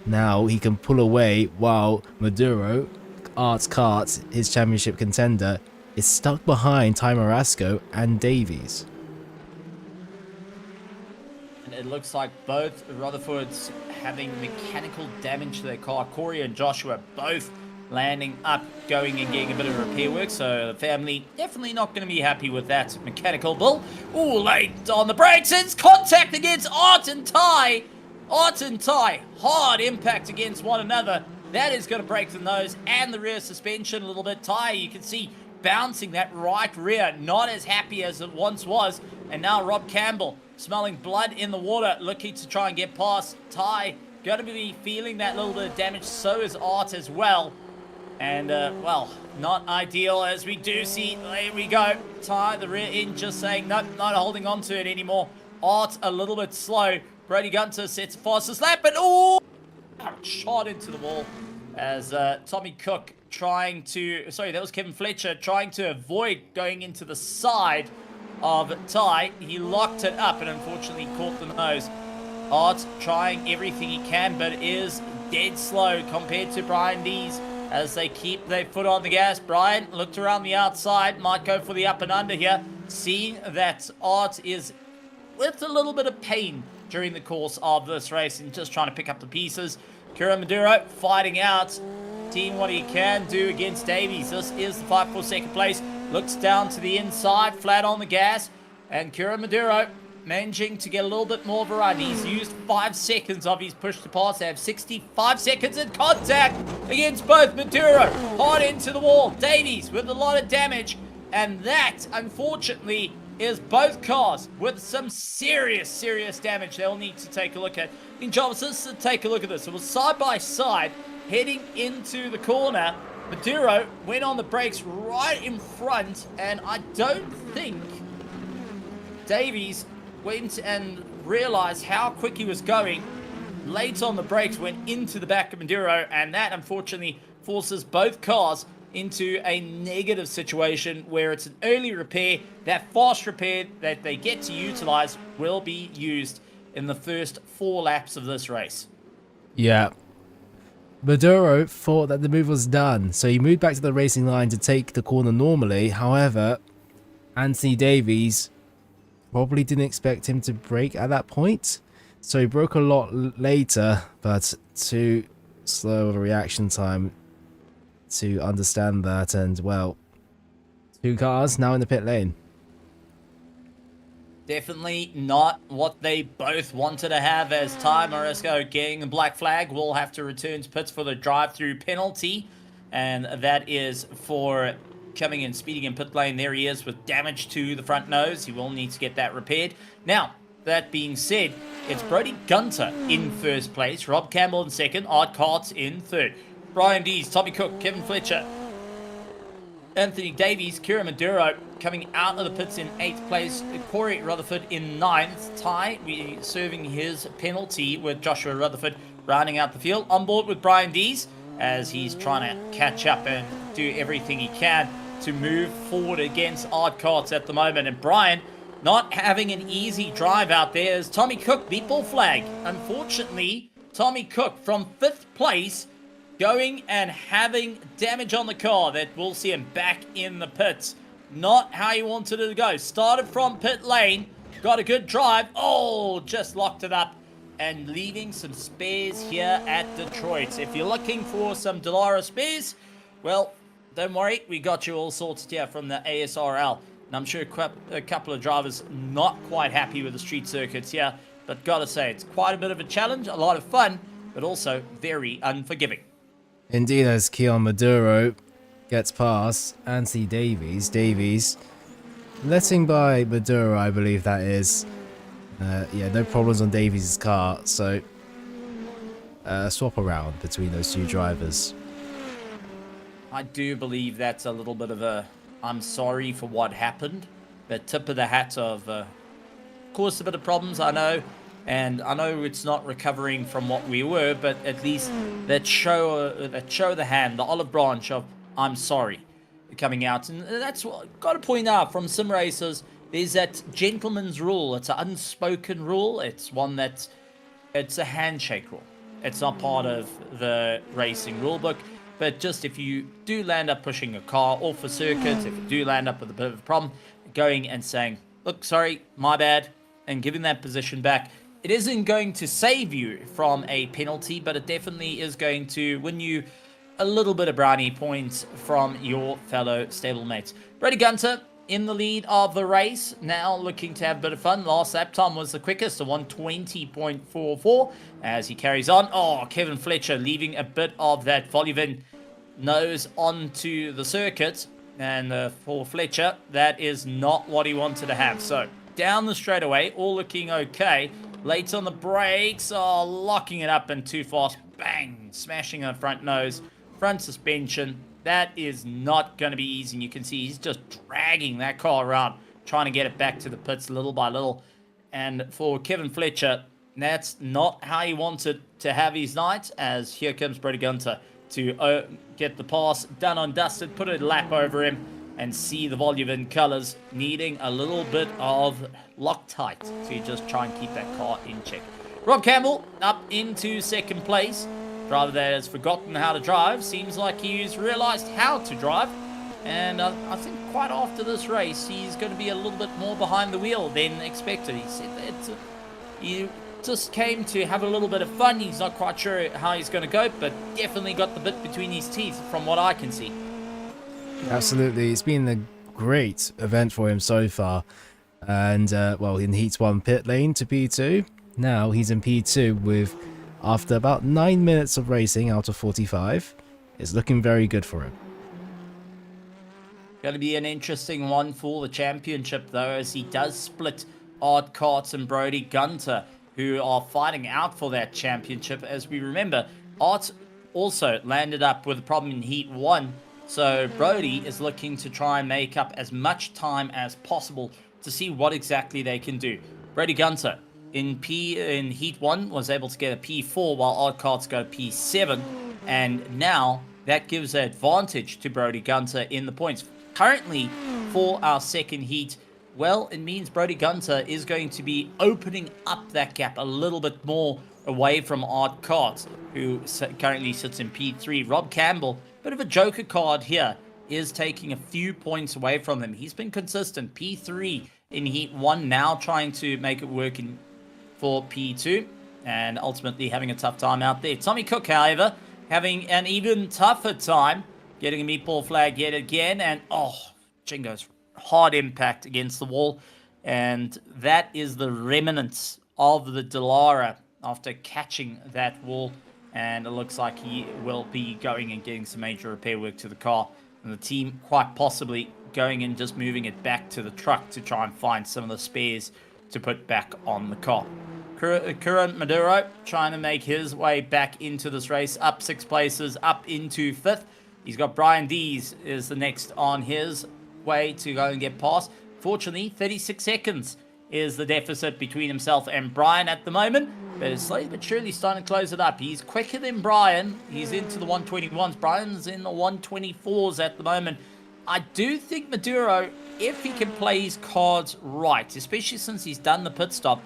Now he can pull away while Maduro, Art Kart, his championship contender, is stuck behind Ty Marasco and Davies. And it looks like both Rutherfords having mechanical damage to their car. Corey and Joshua both landing up, going and getting a bit of repair work. So the family definitely not going to be happy with that mechanical bill. Ooh, late on the brakes. It's contact against Art and Ty. Art and Ty, hard impact against one another. That is going to break the nose and the rear suspension a little bit. Ty, you can see bouncing that right rear, not as happy as it once was. And now Rob Campbell smelling blood in the water, looking to try and get past Ty. Going to be feeling that little bit of damage. So is Art as well. And, well, not ideal as we do see. There we go. Ty, the rear end, just saying, nope, not holding on to it anymore. Art a little bit slow. Brody Gunter sets the fastest lap, but oh, shot into the wall as Tommy Cook trying to, sorry, that was Kevin Fletcher trying to avoid going into the side of Ty. He locked it up and unfortunately caught the nose. Art trying everything he can, but is dead slow compared to Brian Dees as they keep their foot on the gas. Brian looked around the outside, might go for the up and under here, seeing that Art is with a little bit of pain during the course of this race and just trying to pick up the pieces. Kira Maduro fighting out, seeing what he can do against Davies. This is the fight for second place. Looks down to the inside, flat on the gas, and Kira Maduro managing to get a little bit more of a run. He's used 5 seconds of his push to pass. They have 65 seconds in contact against both. Maduro hard into the wall. Davies with a lot of damage, and that, unfortunately, is both cars with some serious damage they'll need to take a look at. In Jarvis, let's take a look at this. It was side by side heading into the corner. Maduro went on the brakes right in front, and I don't think Davies went and realized how quick he was going. Late on the brakes, went into the back of Maduro, and that unfortunately forces both cars into a negative situation where it's an early repair. That fast repair that they get to utilize will be used in the first 4 laps of this race. Yeah. Maduro thought that the move was done, so he moved back to the racing line to take the corner normally. However, Anthony Davies probably didn't expect him to brake at that point, so he broke a lot later, but too slow of a reaction time to understand that. And well, 2 cars now in the pit lane. Definitely not what they both wanted to have, as Ty Moresco getting the black flag will have to return to pits for the drive-through penalty. and that is for coming in, speeding in pit lane. There he is with damage to the front nose. He will need to get that repaired. Now, that being said, it's Brodie Gunter in first place, Rob Campbell in second, Art Carts in third, Brian Dees, Tommy Cook, Kevin Fletcher, Anthony Davies, Kira Maduro coming out of the pits in 8th place, Corey Rutherford in 9th, Ty serving his penalty with Joshua Rutherford rounding out the field, on board with Brian Dees as he's trying to catch up and do everything he can to move forward against Art Carts at the moment. And Brian not having an easy drive out there as Tommy Cook beat ball flag. Unfortunately, Tommy Cook from 5th place going and having damage on the car that will see him back in the pits. Not how he wanted it to go. Started from pit lane, got a good drive. Oh, just locked it up and leaving some spares here at Detroit. If you're looking for some Dallara spares, well, don't worry, we got you all sorted here from the ASRL. And I'm sure a couple of drivers not quite happy with the street circuits here, but gotta say, it's quite a bit of a challenge, a lot of fun, but also very unforgiving. Indeed, as Keon Maduro gets past Anthony Davies letting by Maduro, I believe that is. Yeah, no problems on Davies' car, so swap around between those two drivers. I do believe that's a little bit of a I'm sorry for what happened, but tip of the hat of caused a bit of problems, I know, and I know it's not recovering from what we were, but at least that show the hand, the olive branch of I'm sorry coming out. And that's what I've got to point out from sim racers. There's that gentleman's rule. It's an unspoken rule. It's one that's, it's a handshake rule. It's not part of the racing rule book. But just if you do land up pushing a car off a circuit, if you do land up with a bit of a problem, going and saying, look, sorry, my bad, and giving that position back, it isn't going to save you from a penalty, but it definitely is going to win you a little bit of brownie points from your fellow stablemates. Brodie Gunter in the lead of the race, now looking to have a bit of fun. Last lap time was the quickest, a 1:20.44 as he carries on. Oh, Kevin Fletcher leaving a bit of that Voluvin nose onto the circuit, and for Fletcher, that is not what he wanted to have. So down the straightaway, all looking okay. Late on the brakes, oh, locking it up and too fast. Bang, smashing on front nose, front suspension. That is not going to be easy, and you can see he's just dragging that car around, trying to get it back to the pits little by little. And for Kevin Fletcher, that's not how he wanted to have his night, as here comes Brodie Gunter to get the pass done on dusted, put a lap over him, and see the volume in colours, needing a little bit of Loctite to just try and keep that car in check. Rob Campbell up into second place. Driver that has forgotten how to drive. Seems like he's realised how to drive. And I think quite after this race, he's going to be a little bit more behind the wheel than expected. He said that he just came to have a little bit of fun. He's not quite sure how he's going to go, but definitely got the bit between his teeth from what I can see. Absolutely. It's been a great event for him so far. And, well, in Heat 1 pit lane to P2. Now he's in P2 with, after about 9 minutes of racing out of 45. It's looking very good for him. Going to be an interesting one for the championship, though, as he does split Art Carts and Brodie Gunter, who are fighting out for that championship. As we remember, Art also landed up with a problem in Heat 1. So Brodie is looking to try and make up as much time as possible to see what exactly they can do. Brodie Gunter in Heat 1 was able to get a P4 while Art Carts got a P7. And now that gives an advantage to Brodie Gunter in the points. Currently, for our second heat, well, it means Brodie Gunter is going to be opening up that gap a little bit more away from Art Carts, who currently sits in P3. Rob Campbell, bit of a joker card here, is taking a few points away from him. He's been consistent. P3 in Heat 1, now trying to make it work for P2, and ultimately having a tough time out there. Tommy Cook, however, having an even tougher time, getting a meatball flag yet again, and oh, Jingo's hard impact against the wall, and that is the remnants of the Dallara after catching that wall. and it looks like he will be going and getting some major repair work to the car, and the team quite possibly going and just moving it back to the truck to try and find some of the spares to put back on the car. Curran Maduro trying to make his way back into this race, up 6 places, up into 5th. He's got Brian Dees is the next on his way to go and get past. Fortunately, 36 seconds is the deficit between himself and Brian at the moment, but it's slowly but surely starting to close it up. He's quicker than Brian. He's into the 121s. Brian's in the 124s at the moment. I do think Maduro, if he can play his cards right, especially since he's done the pit stop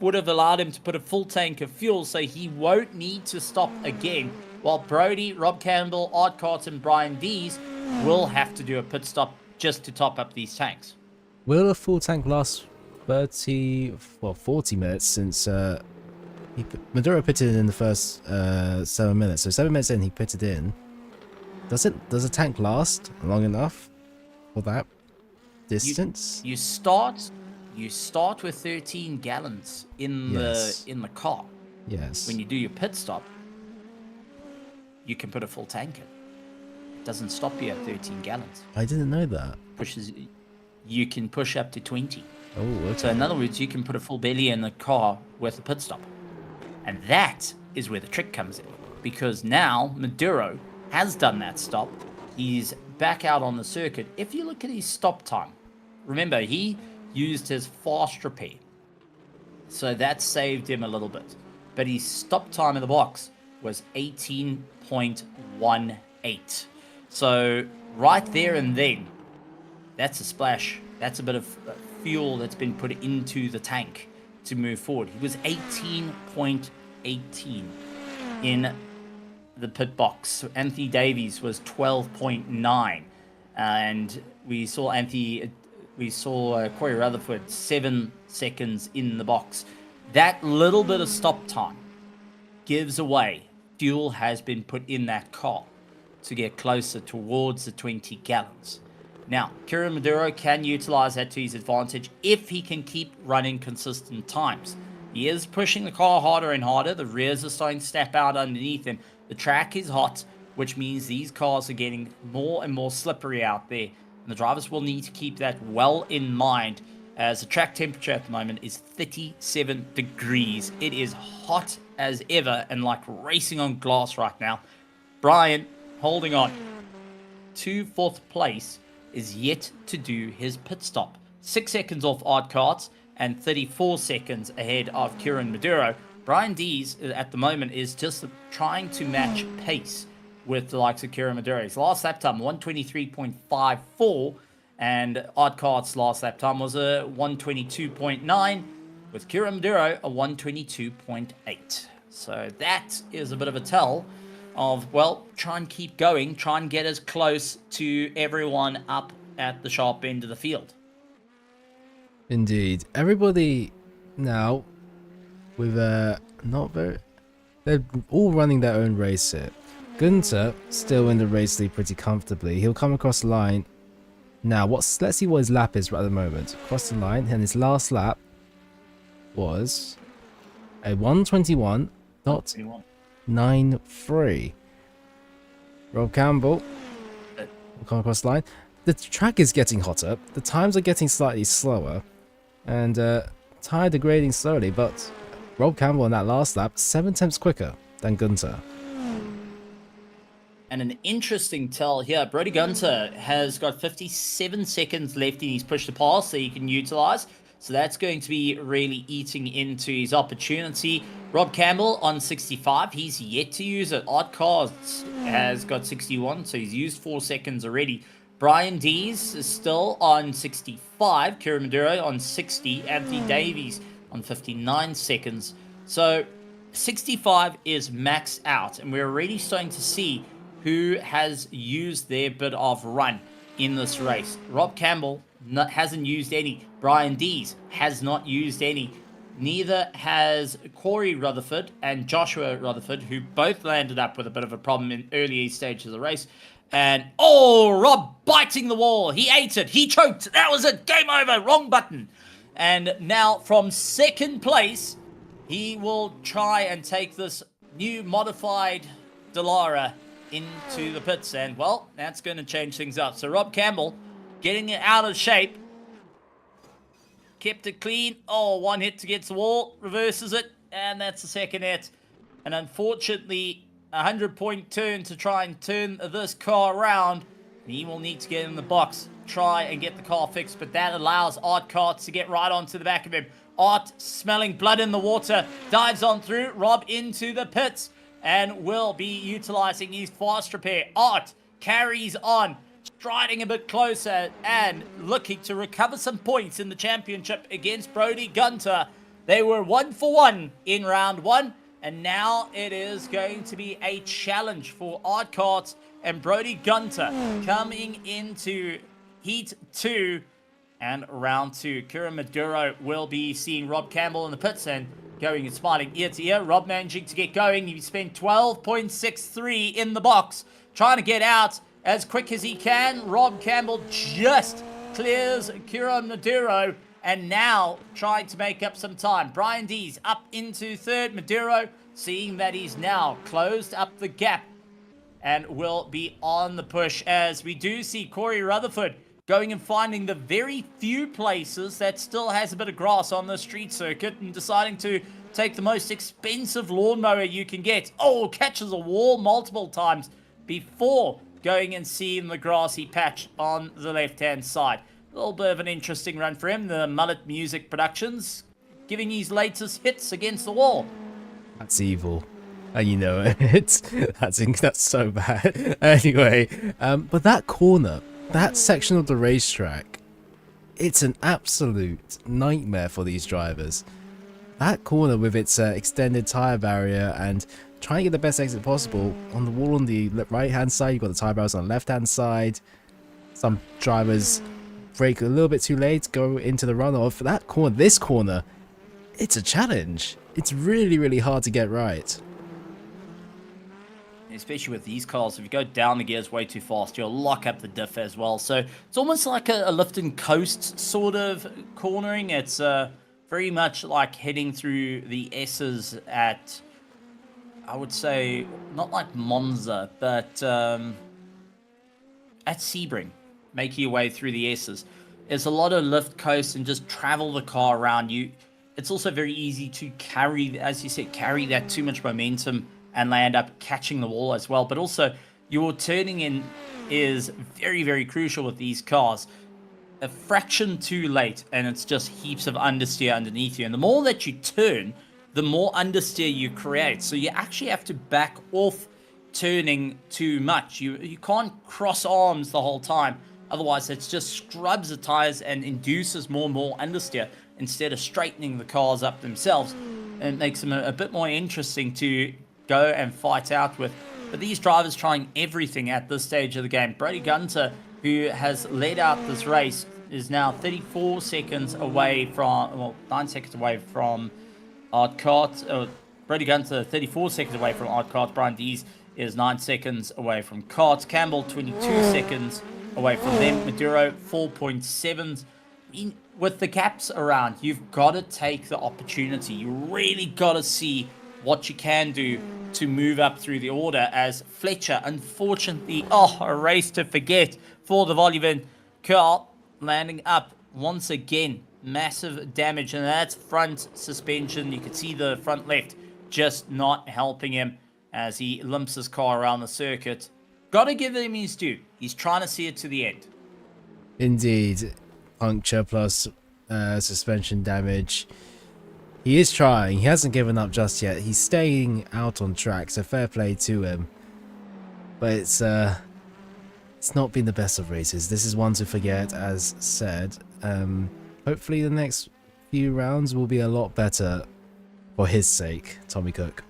would have allowed him to put a full tank of fuel, so he won't need to stop again, while Brody, Rob Campbell, Art Carts, and Brian Dees will have to do a pit stop just to top up these tanks. Will a full tank last 40 minutes since Maduro pitted in the first 7 minutes? So 7 minutes in, he pitted in. Does a tank last long enough for that distance? You start with 13 gallons in the car. Yes. When you do your pit stop, you can put a full tank in. It doesn't stop you at 13 gallons. I didn't know that. You can push up to 20. Oh, okay. So in other words, you can put a full belly in the car with a pit stop. And that is where the trick comes in. Because now Maduro has done that stop. He's back out on the circuit. If you look at his stop time, remember, he used his fast repair. So that saved him a little bit. But his stop time in the box was 18.18. So right there and then, that's a splash. That's a bit of fuel that's been put into the tank to move forward. He was 18.18 in the pit box. Anthony Davies was 12.9. And we saw Corey Rutherford 7 seconds in the box. That little bit of stop time gives away fuel has been put in that car to get closer towards the 20 gallons. Now, Kieran Maduro can utilize that to his advantage if he can keep running consistent times. He is pushing the car harder and harder. The rears are starting to step out underneath him. The track is hot, which means these cars are getting more and more slippery out there. And the drivers will need to keep that well in mind, as the track temperature at the moment is 37 degrees. It is hot as ever and like racing on glass right now. Brian, holding on to 4th place, is yet to do his pit stop. 6 seconds off Art Carts and 34 seconds ahead of Kieran Maduro. Brian Dees at the moment is just trying to match pace with the likes of Kieran Maduro. His last lap time, 123.54, and Art Cart's last lap time was a 122.9, with Kieran Maduro a 122.8. So that is a bit of a tell of, well, try and keep going, try and get as close to everyone up at the sharp end of the field. Indeed. Everybody now with not very... They're all running their own race here. Gunter still in the race lead pretty comfortably. He'll come across the line. Now, let's see what his lap is right at the moment. Across the line, and his last lap was a 121.93. Rob Campbell will come across the line. The track is getting hotter. The times are getting slightly slower. And tire degrading slowly, but Rob Campbell in that last lap, 7 tenths quicker than Gunter. And an interesting tell here, Brody Gunter has got 57 seconds left in his push to pass that he can utilize. So that's going to be really eating into his opportunity. Rob Campbell on 65, he's yet to use it. Art Cards has got 61, so he's used 4 seconds already. Brian Dees is still on 65, Kieran Maduro on 60, Anthony Davies on 59 seconds. So 65 is max out, and we're already starting to see who has used their bit of run in this race. Rob Campbell hasn't used any. Brian Dees has not used any. Neither has Corey Rutherford and Joshua Rutherford, who both landed up with a bit of a problem in early stages of the race. And, oh, Rob biting the wall. He ate it. He choked. That was it. Game over. Wrong button. And now from second place, he will try and take this new modified Dallara into the pits, and well, that's going to change things up. So Rob Campbell getting it out of shape. Kept it clean. Oh, one hit against the wall. Reverses it, and that's the second hit. And unfortunately, a 100-point turn to try and turn this car around. He will need to get in the box, try and get the car fixed, but that allows Art Carts to get right onto the back of him. Art, smelling blood in the water, dives on through. Rob into the pits and will be utilizing his fast repair. Art carries on, striding a bit closer and looking to recover some points in the championship against Brody Gunter. They were 1 for 1 in round 1, and now it is going to be a challenge for Art Carts and Brody Gunter coming into Heat 2 and round 2. Kira Maduro will be seeing Rob Campbell in the pits and going and smiling ear to ear. Rob managing to get going. He spent 12.63 in the box, trying to get out as quick as he can. Rob Campbell just clears Kira Maduro and now trying to make up some time. Brian Dees up into third. Maduro seeing that he's now closed up the gap and will be on the push, as we do see Corey Rutherford going and finding the very few places that still has a bit of grass on the street circuit and deciding to take the most expensive lawnmower you can get. Oh, catches a wall multiple times before going and seeing the grassy patch on the left-hand side. A little bit of an interesting run for him. The Mullet Music Productions giving his latest hits against the wall. That's evil. And you know it. That's so bad. Anyway, but that corner, that section of the racetrack, it's an absolute nightmare for these drivers. That corner with its extended tyre barrier and trying to get the best exit possible. On the wall on the right hand side, you've got the tyre barriers on the left hand side. Some drivers brake a little bit too late, go into the runoff. That corner, this corner, it's a challenge. It's really, really hard to get right. Especially with these cars, if you go down the gears way too fast, you'll lock up the diff as well. So it's almost like a lift and coast sort of cornering. It's very much like heading through the S's at, I would say, not like Monza, but at Sebring, making your way through the S's. There's a lot of lift, coast, and just travel the car around you. It's also very easy to carry, as you said, carry that too much momentum and land up catching the wall as well. But also, your turning in is very, very crucial with these cars. A fraction too late, and it's just heaps of understeer underneath you. And the more that you turn, the more understeer you create. So you actually have to back off turning too much. You can't cross arms the whole time. Otherwise, it just scrubs the tires and induces more and more understeer instead of straightening the cars up themselves. And it makes them a bit more interesting to go and fight out with. But these drivers trying everything at this stage of the game. Brody Gunter, who has led out this race, is now 34 seconds away from, well, 9 seconds away from Art Cart. Brody Gunter, 34 seconds away from Art Cart. Brian Dees is 9 seconds away from Cart. Campbell, 22 seconds away from them. Maduro, 4.7. I mean, with the gaps around, you've got to take the opportunity. You really got to see what you can do to move up through the order, as Fletcher, unfortunately, a race to forget for the Volumen car, landing up once again. Massive damage, and that's front suspension. You can see the front left just not helping him as he limps his car around the circuit. Got to give him his due. He's trying to see it to the end. Indeed. Puncture plus suspension damage. He is trying. He hasn't given up just yet. He's staying out on track, so fair play to him. But it's not been the best of races. This is one to forget, as said. Hopefully the next few rounds will be a lot better for his sake, Tommy Cook.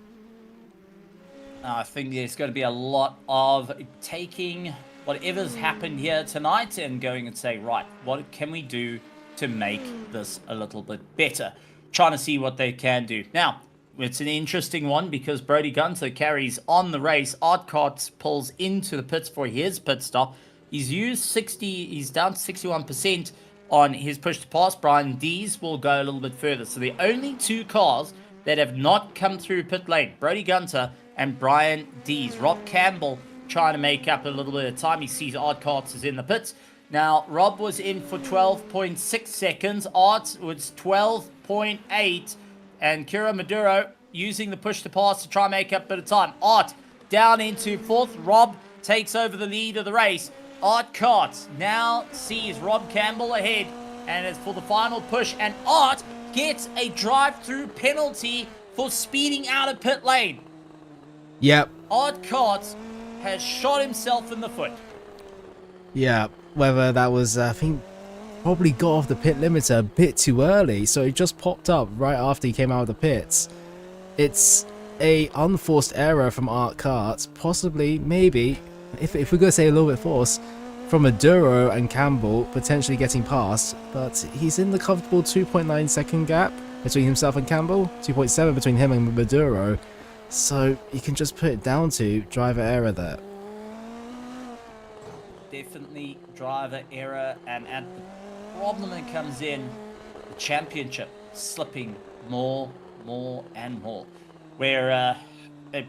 I think there's going to be a lot of taking whatever's happened here tonight and going and say, right, what can we do to make this a little bit better? Trying to see what they can do. Now, it's an interesting one because Brody Gunter carries on the race. Art Carts pulls into the pits for his pit stop. He's used 60, he's down to 61% on his push to pass. Brian Dees will go a little bit further. So the only two cars that have not come through pit lane. Brody Gunter and Brian Dees. Rob Campbell trying to make up a little bit of time. He sees Art Carts is in the pits. Now, Rob was in for 12.6 seconds. Art was 12.8. And Kira Maduro using the push to pass to try and make up a bit of time. Art down into 4th. Rob takes over the lead of the race. Art Carts now sees Rob Campbell ahead and is for the final push. And Art gets a drive-through penalty for speeding out of pit lane. Yep. Art Carts has shot himself in the foot. Yeah, whether that was, I think, probably got off the pit limiter a bit too early, so it just popped up right after he came out of the pits. It's a unforced error from Art Carts, possibly, maybe, if we're going to say a little bit forced, from Maduro and Campbell potentially getting past, but he's in the comfortable 2.9 second gap between himself and Campbell, 2.7 between him and Maduro, so you can just put it down to driver error there. Definitely driver error, and the problem that comes in, the championship slipping more and more, where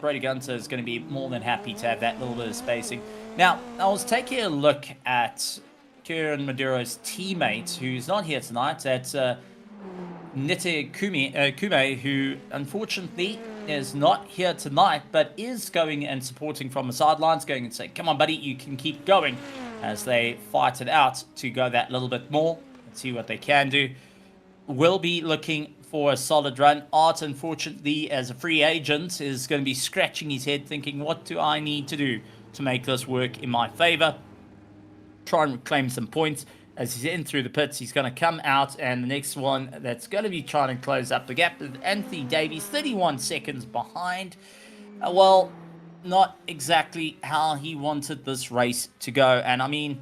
Brody Gunter is going to be more than happy to have that little bit of spacing. Now, I was taking a look at Kieran Maduro's teammate, who's not here tonight, at Nite Kume, who unfortunately is not here tonight, but is going and supporting from the sidelines, going and saying, come on, buddy, you can keep going, as they fight it out to go that little bit more and see what they can do. Will be looking for a solid run. Art, unfortunately, as a free agent, is going to be scratching his head thinking, what do I need to do to make this work in my favor? Try and reclaim some points. As he's in through the pits, he's going to come out, and the next one that's going to be trying to close up the gap is Anthony Davies, 31 seconds behind. Well, not exactly how he wanted this race to go, and I mean,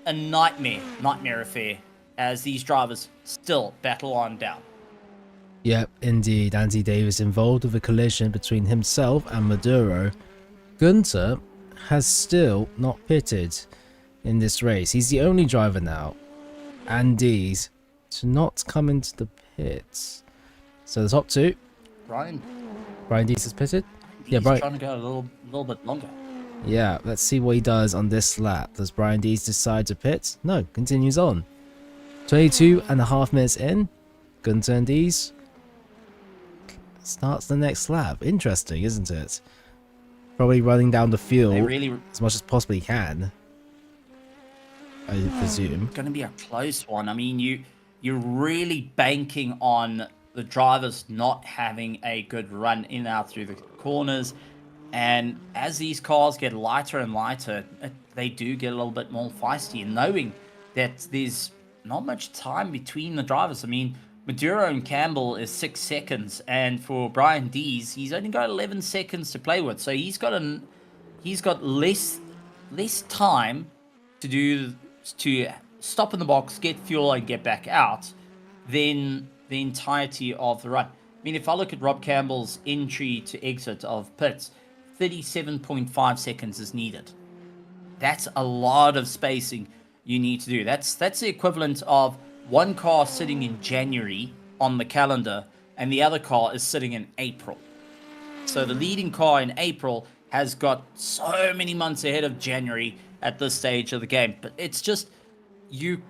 a nightmare affair, as these drivers still battle on down. Yep, indeed. Andy Davis involved with a collision between himself and Maduro. Gunter has still not pitted in this race. He's the only driver now, Andy's, to not come into the pits. So the top two. Brian Dees has pitted. He's trying to go a little bit longer. Yeah, let's see what he does on this lap. Does Brian Dees decide to pit? No, continues on. 22.5 minutes in. Gunter and Dees starts the next lap. Interesting, isn't it? Probably running down the field as much as possibly can, I presume. It's going to be a close one. I mean, you're really banking on the drivers not having a good run in and out through the corners. And as these cars get lighter and lighter, they do get a little bit more feisty. And knowing that there's not much time between the drivers. I mean, Maduro and Campbell is 6 seconds. And for Brian Dees, he's only got 11 seconds to play with. So he's got less time to stop in the box, get fuel, and get back out than the entirety of the run. I mean, if I look at Rob Campbell's entry to exit of pits, 37.5 seconds is needed. That's a lot of spacing you need to do. That's the equivalent of one car sitting in January on the calendar and the other car is sitting in April. So the leading car in April has got so many months ahead of January at this stage of the game. But it's just, you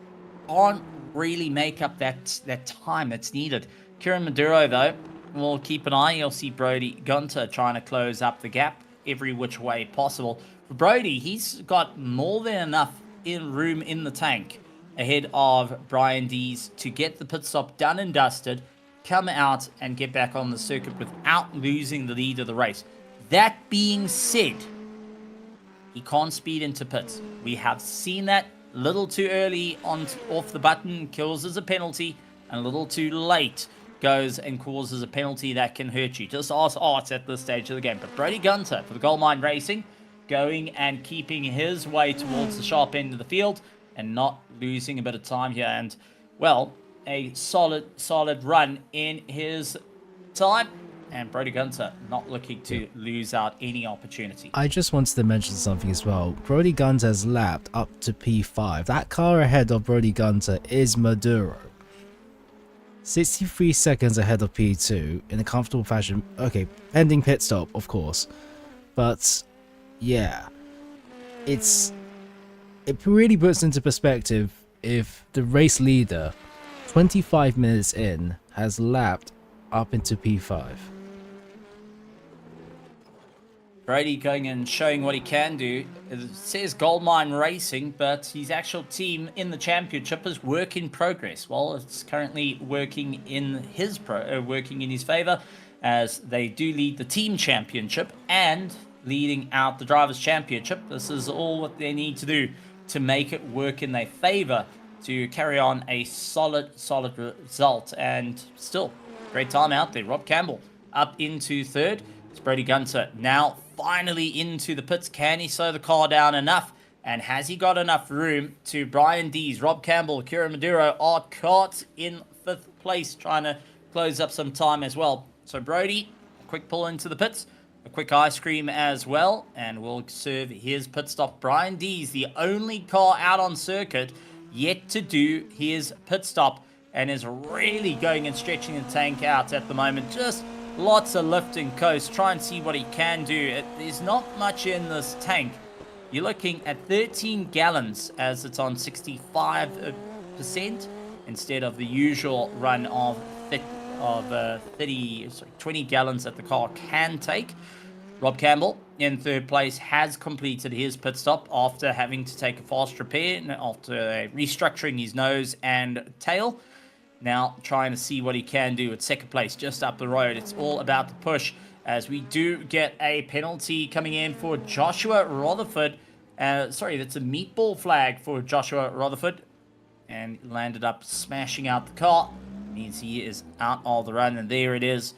can't really make up that time that's needed. Kieran Maduro, though, we'll keep an eye. You'll see Brody Gunter trying to close up the gap every which way possible. For Brody, he's got more than enough room in the tank ahead of Brian Dees to get the pit stop done and dusted, come out and get back on the circuit without losing the lead of the race. That being said, he can't speed into pits. We have seen that a little too early off the button causes a penalty, and a little too late goes and causes a penalty that can hurt you. Just ask Art at this stage of the game. But Brody Gunter for the Gold Mine Racing, going and keeping his way towards the sharp end of the field and not losing a bit of time here. And, well, a solid run in his time. And Brody Gunter not looking to lose out any opportunity. I just wanted to mention something as well. Brody Gunter has lapped up to P5. That car ahead of Brody Gunter is Maduro. 63 seconds ahead of P2 in a comfortable fashion. Okay, pending pit stop, of course. But, yeah. It really puts into perspective if the race leader, 25 minutes in, has lapped up into P5. Brody going and showing what he can do. It says Goldmine Racing, but his actual team in the championship is work in progress. Well, it's currently working in his favor, as they do lead the team championship and leading out the drivers championship. This is all what they need to do to make it work in their favor to carry on a solid result. And still, great time out there. Rob Campbell up into third. It's Brody Gunter now finally into the pits. Can he slow the car down enough? And has he got enough room to Brian Dees, Rob Campbell, Kira Maduro are caught in 5th place, trying to close up some time as well. So Brody, a quick pull into the pits, a quick ice cream as well, and we'll serve his pit stop. Brian Dees, the only car out on circuit yet to do his pit stop, and is really going and stretching the tank out at the moment. Just lots of lift and coast. Try and see what he can do. There's not much in this tank. You're looking at 13 gallons as it's on 65% instead of the usual run of 20 gallons that the car can take. Rob Campbell in 3rd place has completed his pit stop after having to take a fast repair after restructuring his nose and tail. Now trying to see what he can do at 2nd place just up the road. It's all about the push, as we do get a penalty coming in for Joshua Rutherford. Sorry, that's a meatball flag for Joshua Rutherford, and landed up smashing out the car. Means he is out of the run, and there it is.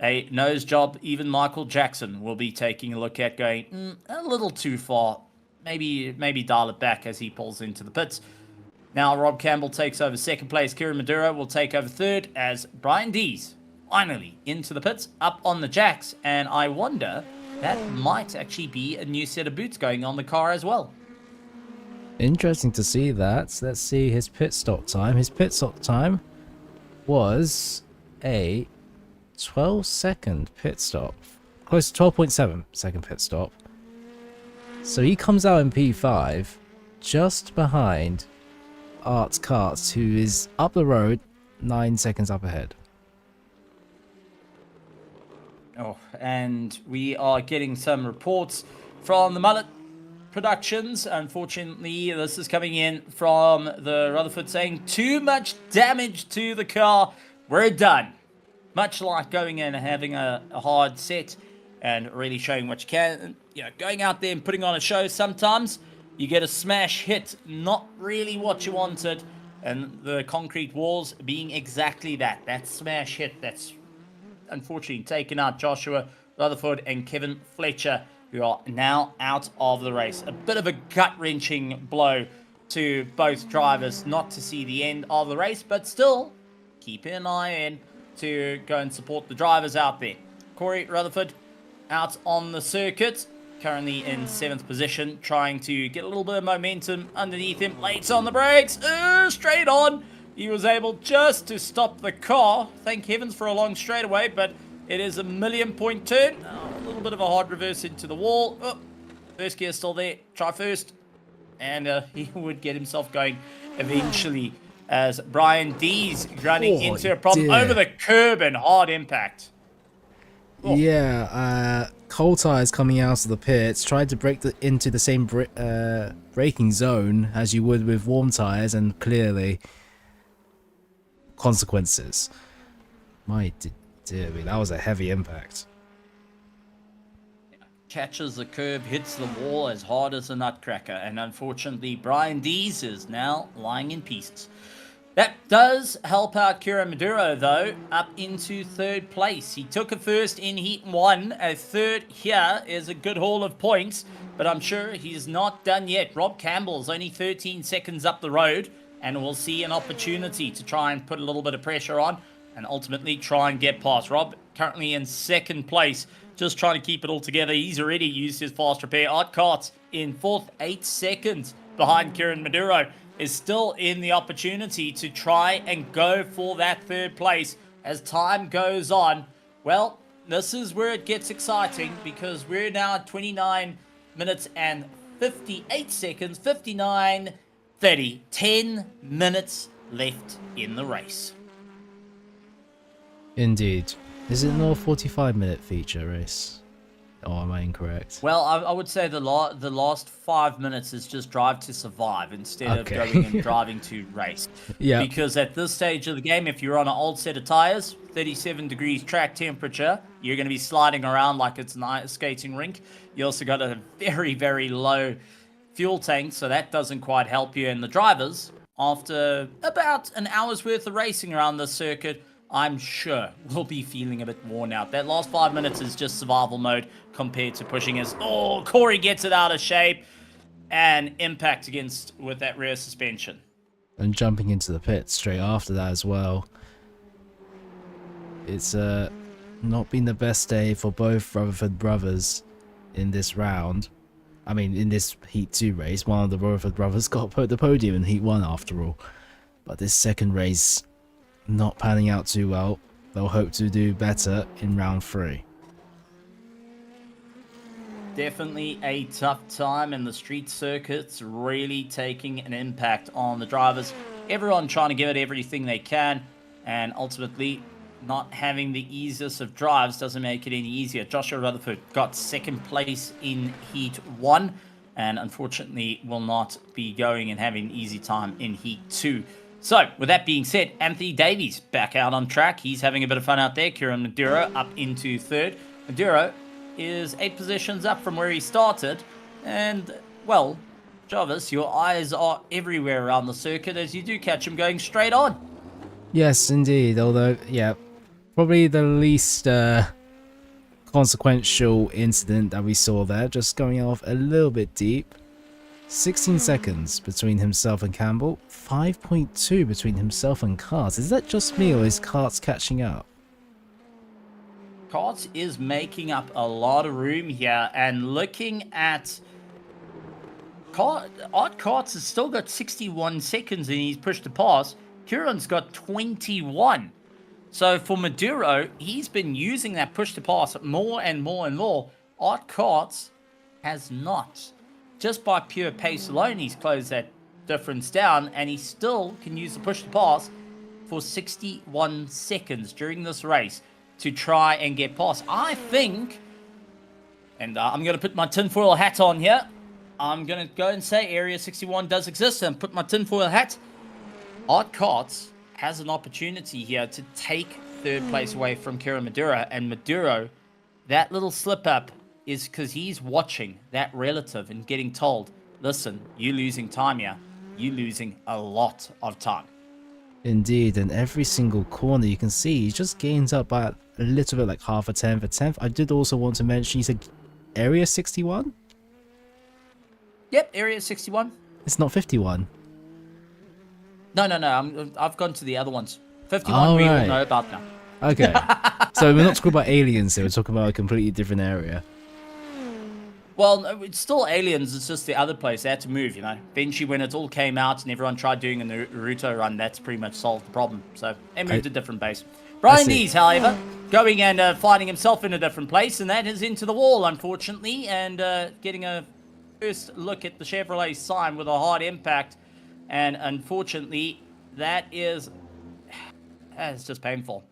A nose job even Michael Jackson will be taking a look at, going a little too far. Maybe dial it back as he pulls into the pits. Now Rob Campbell takes over 2nd place. Kieran Maduro will take over 3rd, as Brian Dees finally into the pits, up on the jacks. And I wonder, that might actually be a new set of boots going on the car as well. Interesting to see that. Let's see his pit stop time. His pit stop time was a 12-second pit stop. Close to 12.7 second pit stop. So he comes out in P5 just behind Art Karts, who is up the road 9 seconds up ahead. Oh, and we are getting some reports from the Mullet Productions. Unfortunately, this is coming in from the Rutherford saying too much damage to the car. We're done. Much like going in and having a hard set and really showing what you can. You know, going out there and putting on a show, sometimes you get a smash hit, not really what you wanted, and the concrete walls being exactly that. That smash hit that's unfortunately taken out Joshua Rutherford and Kevin Fletcher, who are now out of the race. A bit of a gut-wrenching blow to both drivers not to see the end of the race, but still keep an eye in to go and support the drivers out there. Corey Rutherford out on the circuit, currently in 7th position, trying to get a little bit of momentum underneath him. Late on the brakes, straight on. He was able just to stop the car. Thank heavens for a long straightaway, but it is a million-point turn. A little bit of a hard reverse into the wall. Oh, first gear still there. Try first. And he would get himself going eventually, as Brian Dees running into a problem over the curb and hard impact. Oh. Yeah, cold tires coming out of the pits, tried to break into the same braking zone as you would with warm tires, and clearly consequences. My dear me, that was a heavy impact. Catches the curb, hits the wall as hard as a nutcracker, and unfortunately Brian Dees is now lying in pieces. That does help out Kira Maduro, though, up into 3rd place. He took a first in Heat 1. A 3rd here is a good haul of points, but I'm sure he's not done yet. Rob Campbell's only 13 seconds up the road, and we'll see an opportunity to try and put a little bit of pressure on and ultimately try and get past. Rob currently in 2nd place, just trying to keep it all together. He's already used his fast repair. Art Karts in 4th, 8 seconds behind Kieran Maduro. is still in the opportunity to try and go for that third place as time goes on. Well, this is where it gets exciting because we're now at 29 minutes and 58 seconds, 59, 30, 10 minutes left in the race. Indeed. Is it not a 45-minute feature race? Or am I incorrect? Well, I would say the last 5 minutes is just drive to survive instead of going and driving to race. Yeah. Because at this stage of the game, if you're on an old set of tires, 37 degrees track temperature, you're going to be sliding around like it's an ice skating rink. You also got a very, very low fuel tank, so that doesn't quite help you. And the drivers, after about an hour's worth of racing around this circuit, I'm sure we'll be feeling a bit worn out. That last 5 minutes is just survival mode compared to pushing us. Oh, Corey gets it out of shape and impact with that rear suspension. And jumping into the pit straight after that as well. It's not been the best day for both Rutherford brothers in this round. I mean, in this Heat 2 race, one of the Rutherford brothers got the podium in Heat 1 after all. But this second race, not panning out too well. They'll hope to do better in round 3. Definitely a tough time, and the street circuits really taking an impact on the drivers. Everyone trying to give it everything they can, and ultimately not having the easiest of drives doesn't make it any easier. Joshua Rutherford got second place in Heat 1, and unfortunately will not be going and having an easy time in Heat 2. So, with that being said, Anthony Davies back out on track. He's having a bit of fun out there. Kieran Maduro up into third. Maduro is 8 positions up from where he started. And, well, Jarvis, your eyes are everywhere around the circuit as you do catch him going straight on. Yes, indeed. Although, yeah, probably the least consequential incident that we saw there. Just going off a little bit deep. 16 seconds between himself and Campbell, 5.2 between himself and Karts. Is that just me or is Karts catching up? Karts is making up a lot of room here, and looking at Art Karts has still got 61 seconds and he's pushed to pass. Kieran's got 21. So for Maduro, he's been using that push to pass more and more and more. Art Karts has not. Just by pure pace alone, he's closed that difference down, and he still can use the push to pass for 61 seconds during this race to try and get past. I think, and I'm going to put my tinfoil hat on here. I'm going to go and say Area 61 does exist and put my tinfoil hat. Art Karts has an opportunity here to take third place away from Kieran Maduro, and Maduro, that little slip up is because he's watching that relative and getting told, listen, you losing time here. You losing a lot of time. Indeed, and every single corner you can see, he just gains up by a little bit, like half a tenth. I did also want to mention, you said Area 61? Yep, Area 61. It's not 51. No. I've gone to the other ones. 51 we all know about now. Okay. So we're not talking about aliens here, we're talking about a completely different area. Well, no, it's still aliens, it's just the other place. They had to move, you know. Eventually, when it all came out and everyone tried doing a Naruto run, that's pretty much solved the problem. So, they moved to a different base. Brian Dees, however, going and finding himself in a different place, and that is into the wall, unfortunately, and getting a first look at the Chevrolet sign with a hard impact. And unfortunately, that is it's just painful.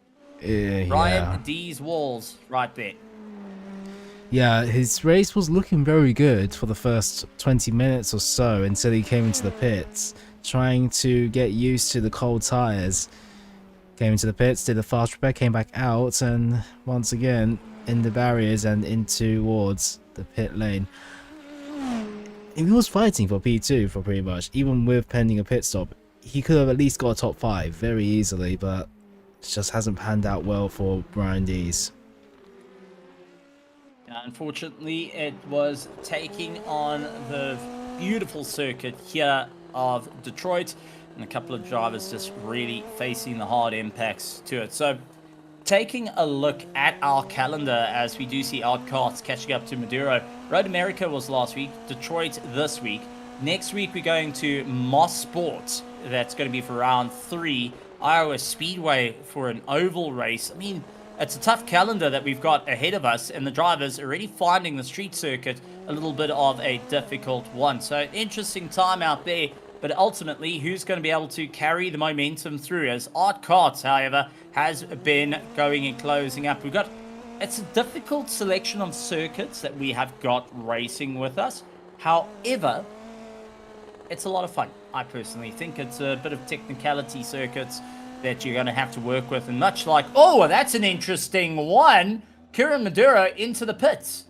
Brian Dees walls right there. Yeah, his race was looking very good for the first 20 minutes or so until he came into the pits, trying to get used to the cold tyres. Came into the pits, did a fast repair, came back out, and once again in the barriers and in towards the pit lane. He was fighting for P2 for pretty much, even with pending a pit stop. He could have at least got a top 5 very easily, but it just hasn't panned out well for Brian Dees. Unfortunately, it was taking on the beautiful circuit here of Detroit, and a couple of drivers just really facing the hard impacts to it. So, taking a look at our calendar, as we do see Art Karts catching up to Maduro. Road America was last week, Detroit this week. Next week, we're going to Moss Sport. That's going to be for round 3. Iowa Speedway for an oval race. I mean, it's a tough calendar that we've got ahead of us, and the drivers are already finding the street circuit a little bit of a difficult one. So, interesting time out there. But ultimately, who's going to be able to carry the momentum through? As Art Carts, however, has been going and closing up. It's a difficult selection of circuits that we have got racing with us. However, it's a lot of fun. I personally think it's a bit of technicality circuits that you're going to have to work with. And much like, oh, that's an interesting one, Kieran Maduro into the pits.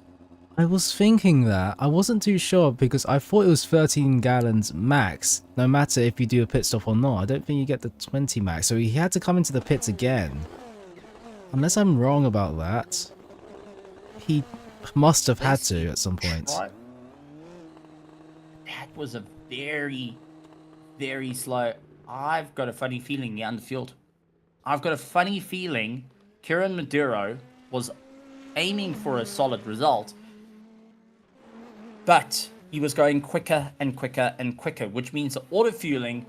I was thinking that. I wasn't too sure because I thought it was 13 gallons max, no matter if you do a pit stop or not. I don't think you get the 20 max, so he had to come into the pits again. Unless I'm wrong about that. He must have had to at some point. That was a very, very slow. I've got a funny feeling he underfueled. I've got a funny feeling Kieran Maduro was aiming for a solid result, but he was going quicker and quicker and quicker, which means that auto-fueling,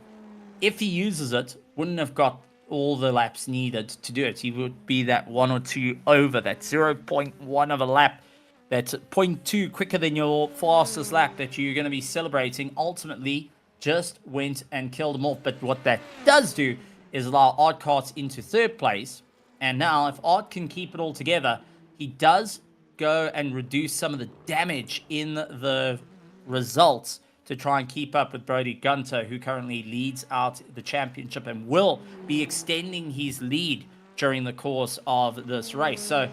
if he uses it, wouldn't have got all the laps needed to do it. He would be that 1 or 2 over, that 0.1 of a lap. That's 0.2 quicker than your fastest lap that you're going to be celebrating. Ultimately, just went and killed him off. But what that does do is allow Art Carts into 3rd place. And now, if Art can keep it all together, he does go and reduce some of the damage in the results to try and keep up with Brody Gunter, who currently leads out the championship and will be extending his lead during the course of this race. So,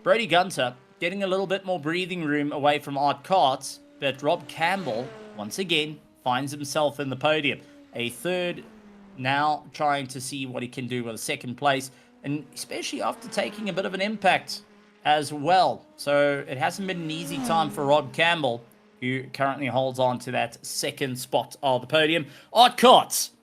Brody Gunter getting a little bit more breathing room away from Art Carts, but Rob Campbell, once again, finds himself in the podium. A 3rd, now trying to see what he can do with a 2nd place, and especially after taking a bit of an impact as well. So it hasn't been an easy time for Rob Campbell, who currently holds on to that 2nd spot of the podium. Art Carts,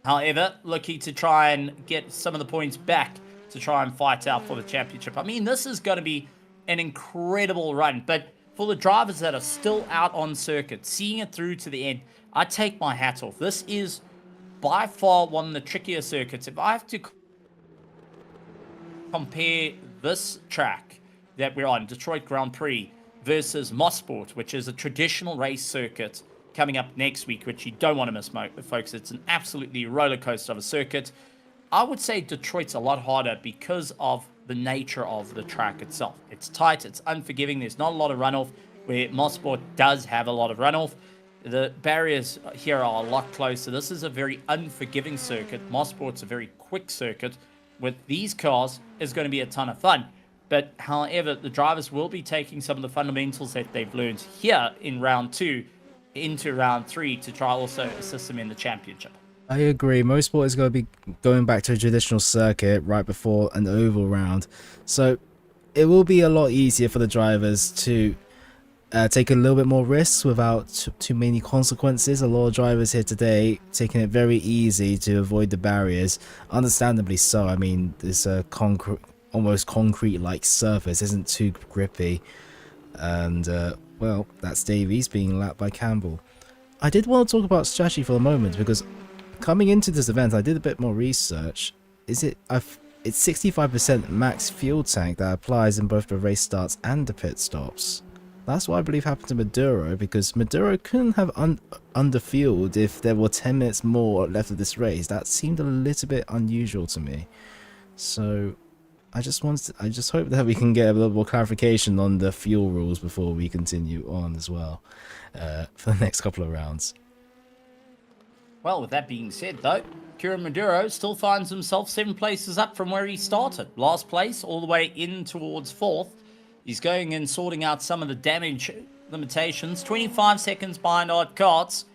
however, looking to try and get some of the points back to try and fight out for the championship. I mean, this is going to be an incredible run, but for the drivers that are still out on circuit, seeing it through to the end, I take my hat off. This is by far one of the trickier circuits. If I have to compare this track that we're on, Detroit Grand Prix, versus Mosport, which is a traditional race circuit coming up next week, which you don't want to miss, folks. It's an absolutely roller coaster of a circuit. I would say Detroit's a lot harder because of the nature of the track itself. It's tight, it's unforgiving, there's not a lot of runoff, where Mosport does have a lot of runoff. The barriers here are a lot closer. This is a very unforgiving circuit. Mosport's a very quick circuit. With these cars, is going to be a ton of fun. But however, the drivers will be taking some of the fundamentals that they've learned here in round 2 into round 3 to try also assist them in the championship. I agree. Mosport is going to be going back to a traditional circuit right before an oval round. So it will be a lot easier for the drivers to take a little bit more risks without too many consequences. A lot of drivers here today taking it very easy to avoid the barriers. Understandably so. I mean, this almost concrete-like surface isn't too grippy. And, well, that's Davies being lapped by Campbell. I did want to talk about strategy for a moment because coming into this event, I did a bit more research. It's 65% max fuel tank that applies in both the race starts and the pit stops. That's what I believe happened to Maduro, because Maduro couldn't have underfueled if there were 10 minutes more left of this race. That seemed a little bit unusual to me. So I just hope that we can get a little more clarification on the fuel rules before we continue on as well for the next couple of rounds. Well, with that being said, though, Kieran Maduro still finds himself 7 places up from where he started. Last place, all the way in towards 4th. He's going and sorting out some of the damage limitations. 25 seconds behind Art Carts.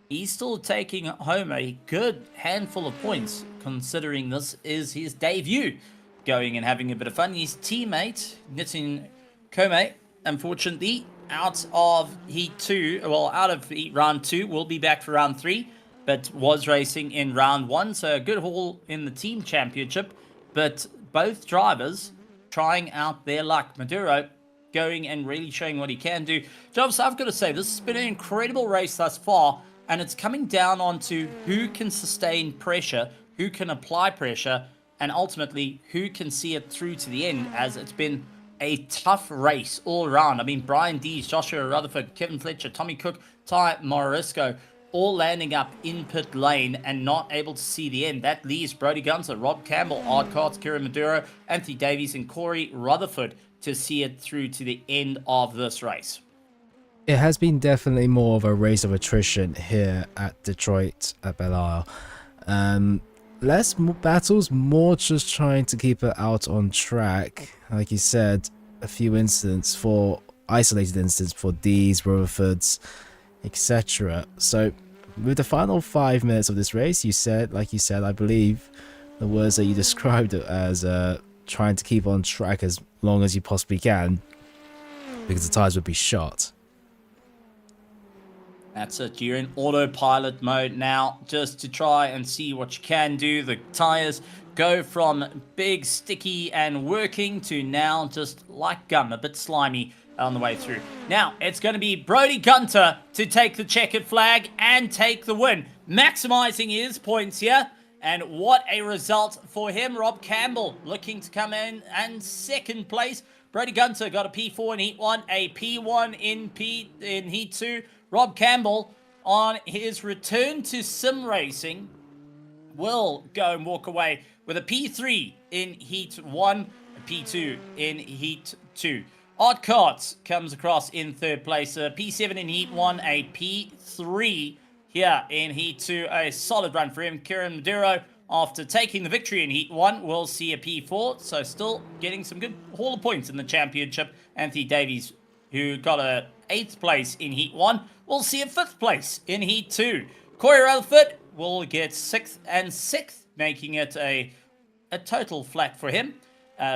He's still taking home a good handful of points, considering this is his debut. Going and having a bit of fun. His teammate, Nitin Kome, unfortunately, out of Heat 2, well, out of round 2, will be back for round 3. But was racing in round 1, so a good haul in the team championship. But both drivers trying out their luck. Maduro going and really showing what he can do. Jobs, I've got to say, this has been an incredible race thus far. and it's coming down onto who can sustain pressure, who can apply pressure, and ultimately who can see it through to the end, as it's been a tough race all around. I mean, Brian Dees, Joshua Rutherford, Kevin Fletcher, Tommy Cook, Ty Morisco, all landing up in pit lane and not able to see the end. That leaves Brody Gunter, Rob Campbell, Art Carts, Kieran Maduro, Anthony Davies, and Corey Rutherford to see it through to the end of this race. It has been definitely more of a race of attrition here at Detroit at Belle. Less battles, more just trying to keep it out on track. Like you said, a few isolated incidents for D's, Rutherfords, etc. So with the final 5 minutes of this race, like you said, I believe the words that you described it as trying to keep on track as long as you possibly can, because the tires would be shot. That's it. You're in autopilot mode now, just to try and see what you can do. The tires go from big, sticky, and working to now just like gum, a bit slimy on the way through. Now, it's going to be Brody Gunter to take the checkered flag and take the win, maximizing his points here. And what a result for him. Rob Campbell looking to come in and second place. Brody Gunter got a P4 in Heat 1, a P1 in Heat 2. Rob Campbell, on his return to sim racing, will go and walk away with a P3 in Heat 1, a P2 in Heat 2. Art Carts comes across in third place, a P7 in Heat 1, a P3 here in Heat 2. A solid run for him. Kieran Maduro, after taking the victory in Heat 1, will see a P4, so still getting some good haul of points in the championship. Anthony Davies, who got a 8th place in Heat 1, will see a 5th place in Heat 2. Corey Rutherford will get 6th and 6th, making it a total flat for him.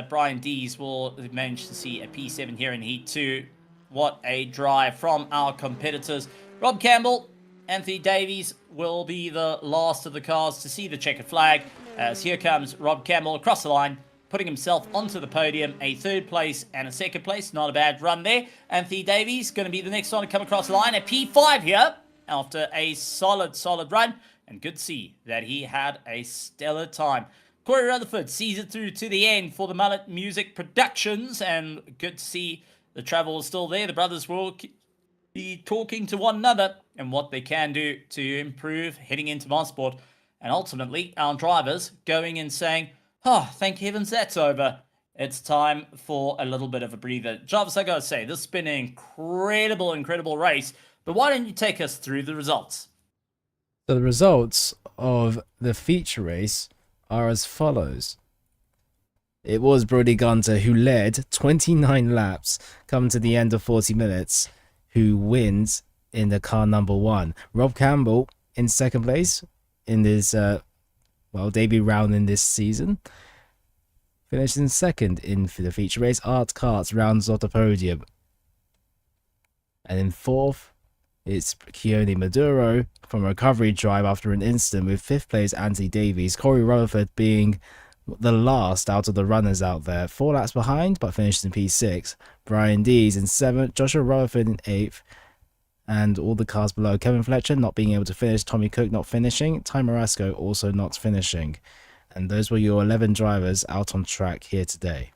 Brian Dees will manage to see a P7 here in Heat 2. What a drive from our competitors. Rob Campbell, Anthony Davies will be the last of the cars to see the checkered flag, as here comes Rob Campbell across the line, putting himself onto the podium, a 3rd place and a 2nd place. Not a bad run there. Anthony Davies going to be the next one to come across the line, a P5 here after a solid run, and good to see that he had a stellar time. Corey Rutherford sees it through to the end for the Mullet Music Productions, and good to see the travel is still there. The brothers will be talking to one another and what they can do to improve heading into motorsport, and ultimately our drivers going and saying, oh, thank heavens that's over. It's time for a little bit of a breather. Jarvis, I gotta say, this has been an incredible race, but why don't you take us through the results? So the results of the feature race are as follows. It was Brody Gunter who led 29 laps, coming to the end of 40 minutes, who wins in the car number 1. Rob Campbell in 2nd place in his debut round in this season. Finished in 2nd in the feature race. Art Carts rounds off the podium. And in 4th, it's Keone Maduro from a recovery drive after an incident, with 5th place Anthony Davies. Corey Rutherford being the last out of the runners out there. 4 laps behind, but finished in P6. Brian Dees in 7th. Joshua Rutherford in 8th. And all the cars below. Kevin Fletcher not being able to finish. Tommy Cook not finishing. Ty Marasco also not finishing. And those were your 11 drivers out on track here today.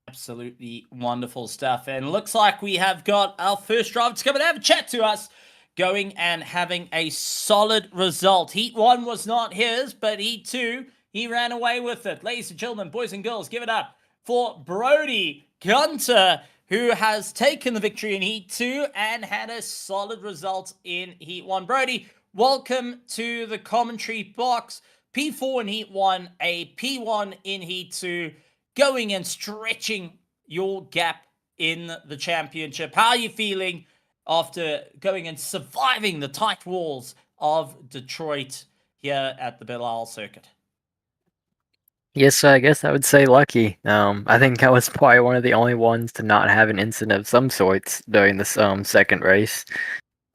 Absolutely wonderful stuff. And looks like we have got our first driver to come and have a chat to us, going and having a solid result. Heat 1 was not his, but Heat 2, he ran away with it. Ladies and gentlemen, boys and girls, give it up for Brody Gunter, who has taken the victory in Heat 2 and had a solid result in Heat 1. Brody, welcome to the commentary box. P4 in Heat 1, a P1 in Heat 2, going and stretching your gap in the championship. How are you feeling after going and surviving the tight walls of Detroit here at the Belle circuit? Yes, I guess I would say lucky. I think I was probably one of the only ones to not have an incident of some sorts during this second race.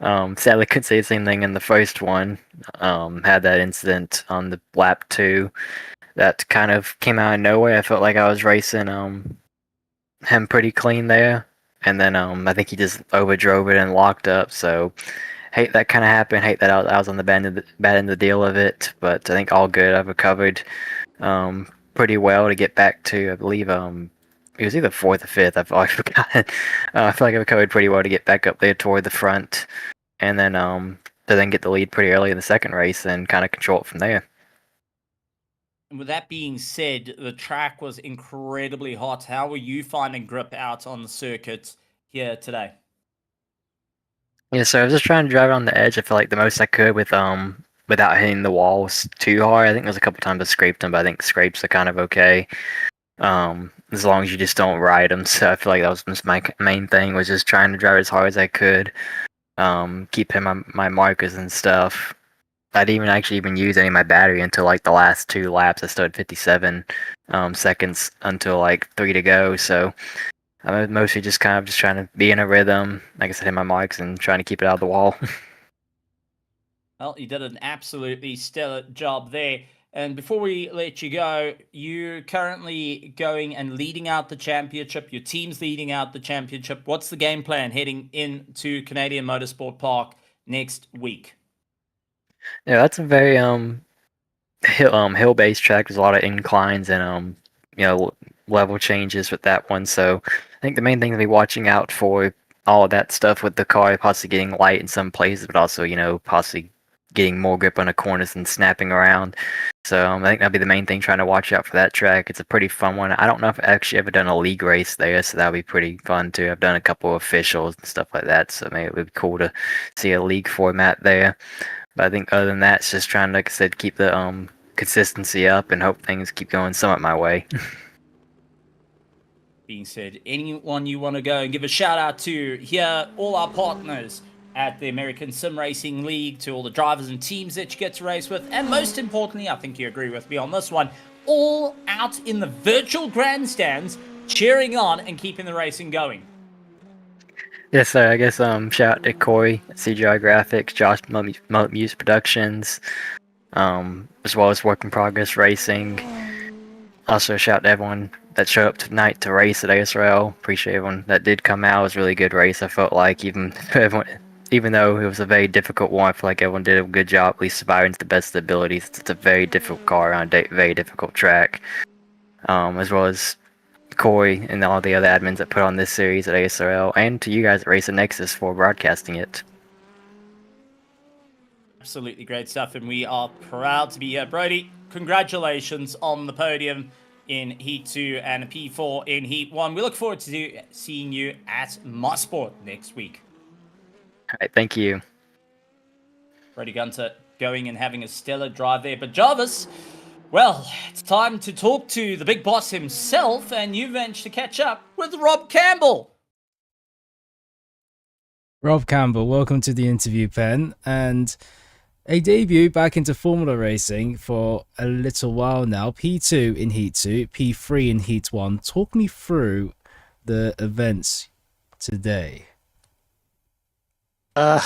Sadly, couldn't say the same thing in the first one. Had that incident on the lap 2 that kind of came out of nowhere. I felt like I was racing him pretty clean there, and then I think he just overdrove it and locked up. So hate that kind of happened. Hate that I was on the bad end of the deal of it. But I think all good. I've recovered pretty well to get back to, I believe, it was either fourth or fifth. I've always forgotten. I feel like I recovered pretty well to get back up there toward the front, and then to then get the lead pretty early in the second race and kind of control it from there. And with that being said, the track was incredibly hot. How were you finding grip out on the circuit here today? Yeah, so I was just trying to drive on the edge. I feel like the most I could without hitting the walls too hard. I think there's a couple times I scraped them, but I think scrapes are kind of okay. As long as you just don't ride them. So I feel like that was just my main thing, was just trying to drive as hard as I could. Keep hitting my markers and stuff. I didn't even use any of my battery until like the last 2 laps. I still had 57 seconds until like 3 to go. So I was mostly just trying to be in a rhythm. Like I said, hit my marks and trying to keep it out of the wall. Well, you did an absolutely stellar job there. And before we let you go, you're currently going and leading out the championship. Your team's leading out the championship. What's the game plan heading into Canadian Motorsport Park next week? Yeah, that's a very hill-based track. There's a lot of inclines and level changes with that one. So I think the main thing to be watching out for all of that stuff with the car possibly getting light in some places, but also possibly getting more grip on the corners and snapping around. So I think that'll be the main thing, trying to watch out for that track. It's a pretty fun one. I don't know if I've actually ever done a league race there, so that'll be pretty fun too. I've done a couple of officials and stuff like that, so maybe it would be cool to see a league format there. But I think other than that, it's just trying, like I said, keep the consistency up and hope things keep going somewhat my way. Being said, anyone you want to go and give a shout out to here, all our partners at the American Sim Racing League, to all the drivers and teams that you get to race with, and most importantly, I think you agree with me on this one, all out in the virtual grandstands cheering on and keeping the racing going. Yes, sir. I guess shout out to Corey, CGI Graphics, Josh, Muse Productions, as well as Work in Progress Racing. Also, shout out to everyone that showed up tonight to race at Asrl. Appreciate everyone that did come out. It was a really good race. I felt like even though it was a very difficult one, I feel like everyone did a good job, at least surviving to the best of their abilities. It's a very difficult car on a very difficult track, as well as Corey and all the other admins that put on this series at Asrl, and to you guys at Race and Nexus for broadcasting it. Absolutely great stuff, and we are proud to be here. Brody, congratulations on the podium in Heat 2 and a P4 in Heat 1. We look forward to seeing you at Mosport next week. All right, thank you. Brody Gunter going and having a stellar drive there. But Jarvis, well, it's time to talk to the big boss himself, and you've managed to catch up with Rob Campbell. Rob Campbell, welcome to the interview, Pen, and a debut back into Formula Racing for a little while now. P2 in Heat 2, P3 in Heat 1. Talk me through the events today. Well,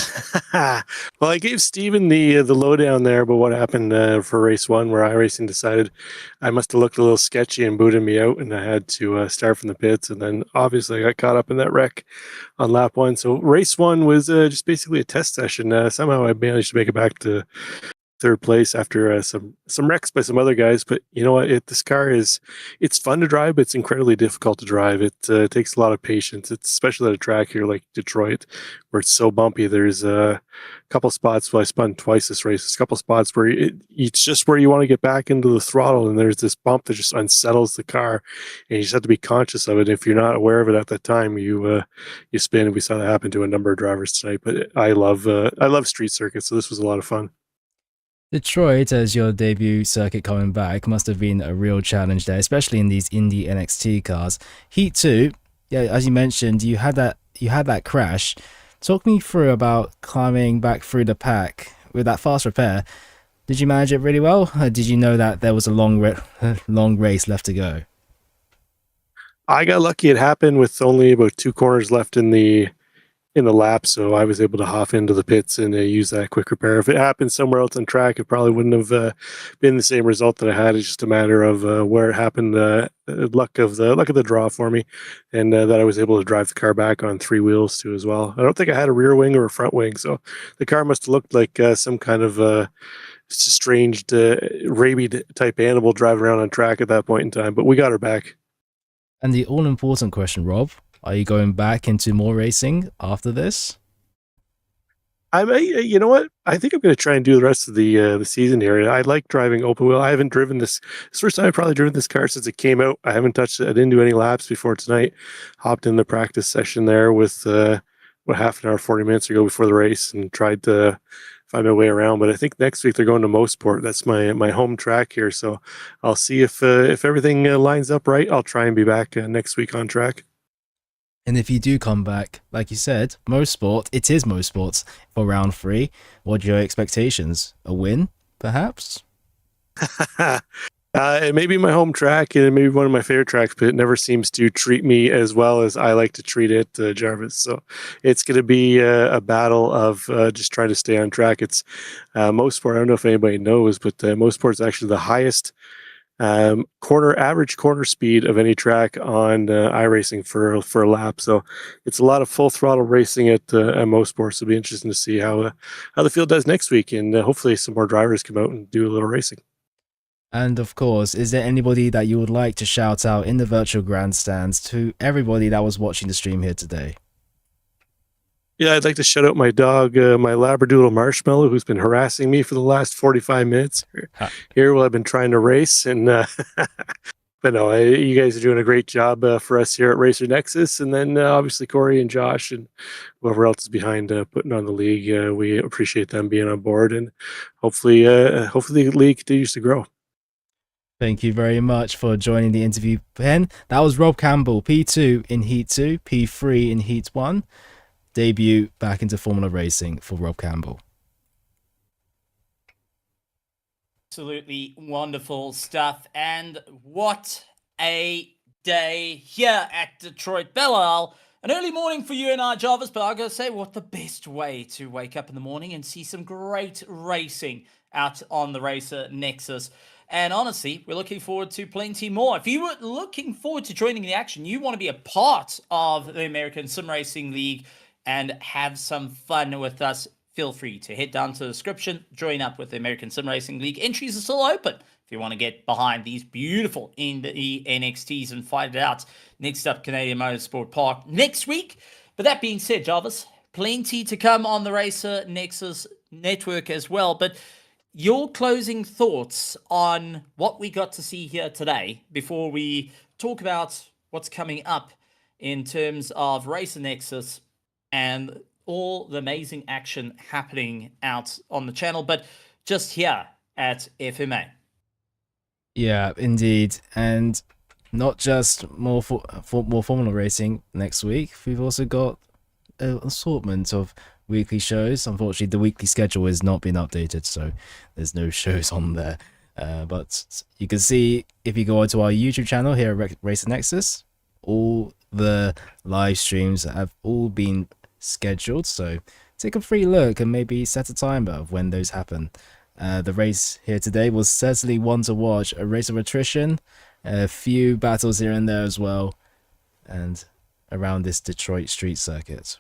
I gave Steven the lowdown there about what happened for race 1, where iRacing decided I must have looked a little sketchy and booted me out, and I had to start from the pits. And then obviously I got caught up in that wreck on lap 1. So race 1 was just basically a test session. Somehow I managed to make it back to third place after some wrecks by some other guys. But you know what? This car it's fun to drive, but it's incredibly difficult to drive. It takes a lot of patience. It's especially at a track here like Detroit, where it's so bumpy. There's a couple spots where I spun twice this race. There's a couple spots where it's just where you want to get back into the throttle, and there's this bump that just unsettles the car, and you just have to be conscious of it. If you're not aware of it at that time, you spin. And we saw that happen to a number of drivers tonight. But I love street circuits, so this was a lot of fun. Detroit, as your debut circuit coming back, must have been a real challenge there, especially in these Indy Nxt cars. Heat 2, yeah, as you mentioned, you had that crash. Talk me through about climbing back through the pack with that fast repair. Did you manage it really well? Or did you know that there was a long race left to go? I got lucky. It happened with only about 2 corners left in the in the lap, so I was able to hop into the pits and use that quick repair. If it happened somewhere else on track, it probably wouldn't have been the same result that I had. It's just a matter of where it happened, luck of the draw for me, and that I was able to drive the car back on 3 wheels too as well. I don't think I had a rear wing or a front wing, so the car must have looked like some kind of strange rabid type animal driving around on track at that point in time. But we got her back. And the all-important question, Rob, are you going back into more racing after this? You know what? I think I'm going to try and do the rest of the season here. I like driving open wheel. I haven't driven this. It's the first time I've probably driven this car since it came out. I haven't touched it. I didn't do any laps before tonight. Hopped in the practice session there with half an hour, 40 minutes ago before the race, and tried to find my way around. But I think next week they're going to Mosport. That's my home track here. So I'll see if everything lines up right. I'll try and be back next week on track. And if you do come back, like you said, Mosport, it is Mosports for round 3. What are your expectations? A win, perhaps? It may be my home track, and it may be one of my favorite tracks, but it never seems to treat me as well as I like to treat it, Jarvis. So it's going to be a battle of just trying to stay on track. It's Mosport. I don't know if anybody knows, but Mosport is actually the highest average corner speed of any track on iRacing for a lap. So it's a lot of full throttle racing at Mosport. So it'll be interesting to see how the field does next week, and hopefully some more drivers come out and do a little racing. And of course, is there anybody that you would like to shout out in the virtual grandstands to everybody that was watching the stream here today? Yeah, I'd like to shout out my dog, my Labradoodle Marshmallow, who's been harassing me for the last 45 minutes here while I've been trying to race. And but no, you guys are doing a great job for us here at Racer Nexus. And then obviously Corey and Josh and whoever else is behind putting on the league. We appreciate them being on board, and hopefully the league continues to grow. Thank you very much for joining the interview, Ben. That was Rob Campbell, P2 in Heat 2, P3 in Heat 1. Debut back into Formula Racing for Rob Campbell. Absolutely wonderful stuff. And what a day here at Detroit Belle. An early morning for you and I, Jarvis, but I gotta say, what the best way to wake up in the morning and see some great racing out on the Racer Nexus. And honestly, we're looking forward to plenty more. If you were looking forward to joining the action, you want to be a part of the American Sim Racing League and have some fun with us, feel free to head down to the description, join up with the American Sim Racing League. Entries are still open if you want to get behind these beautiful Indy Nxts and fight it out. Next up, Canadian Motorsport Park next week. But that being said, Jarvis, plenty to come on the Racer Nexus network as well. But your closing thoughts on what we got to see here today before we talk about what's coming up in terms of Racer Nexus and all the amazing action happening out on the channel, but just here at FMA. Yeah, indeed. And not just more Formula Racing next week. We've also got an assortment of weekly shows. Unfortunately, the weekly schedule has not been updated, so there's no shows on there. But you can see, if you go onto our YouTube channel here at Racer Nexus, all the live streams have all been scheduled, so take a free look and maybe set a timer of when those happen. The race here today was certainly one to watch. A race of attrition, a few battles here and there as well, and around this Detroit street circuit.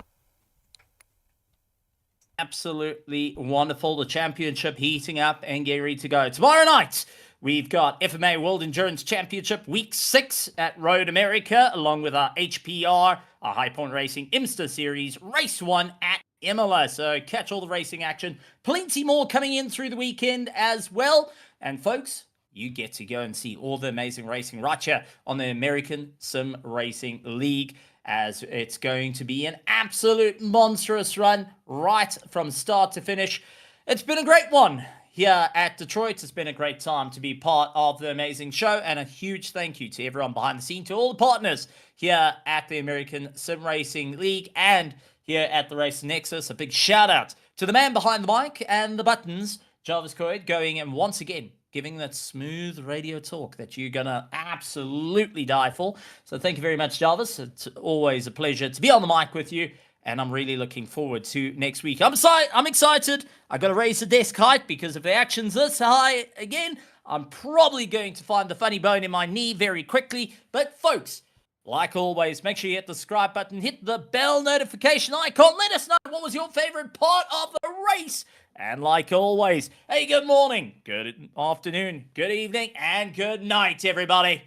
Absolutely wonderful. The championship heating up and getting ready to go. Tomorrow night, we've got FMA World Endurance Championship Week 6 at Road America, along with our HPR, our High Point Racing IMSTA Series, Race 1 at Imola. So catch all the racing action. Plenty more coming in through the weekend as well. And folks, you get to go and see all the amazing racing right here on the American Sim Racing League, as it's going to be an absolute monstrous run right from start to finish. It's been a great one here at Detroit. It's been a great time to be part of the amazing show, and a huge thank you to everyone behind the scene, to all the partners here at the American Sim Racing League and here at the Racer Nexus. A big shout out to the man behind the mic and the buttons, Jarvis Coed, going and once again giving that smooth radio talk that you're going to absolutely die for. So thank you very much, Jarvis. It's always a pleasure to be on the mic with you and I'm really looking forward to next week. I'm excited. I got to raise the desk height because if the action's this high again, I'm probably going to find the funny bone in my knee very quickly. But folks, like always, make sure you hit the subscribe button, hit the bell notification icon. Let us know what was your favorite part of the race. And like always, hey, good morning, good afternoon, good evening, and good night, everybody.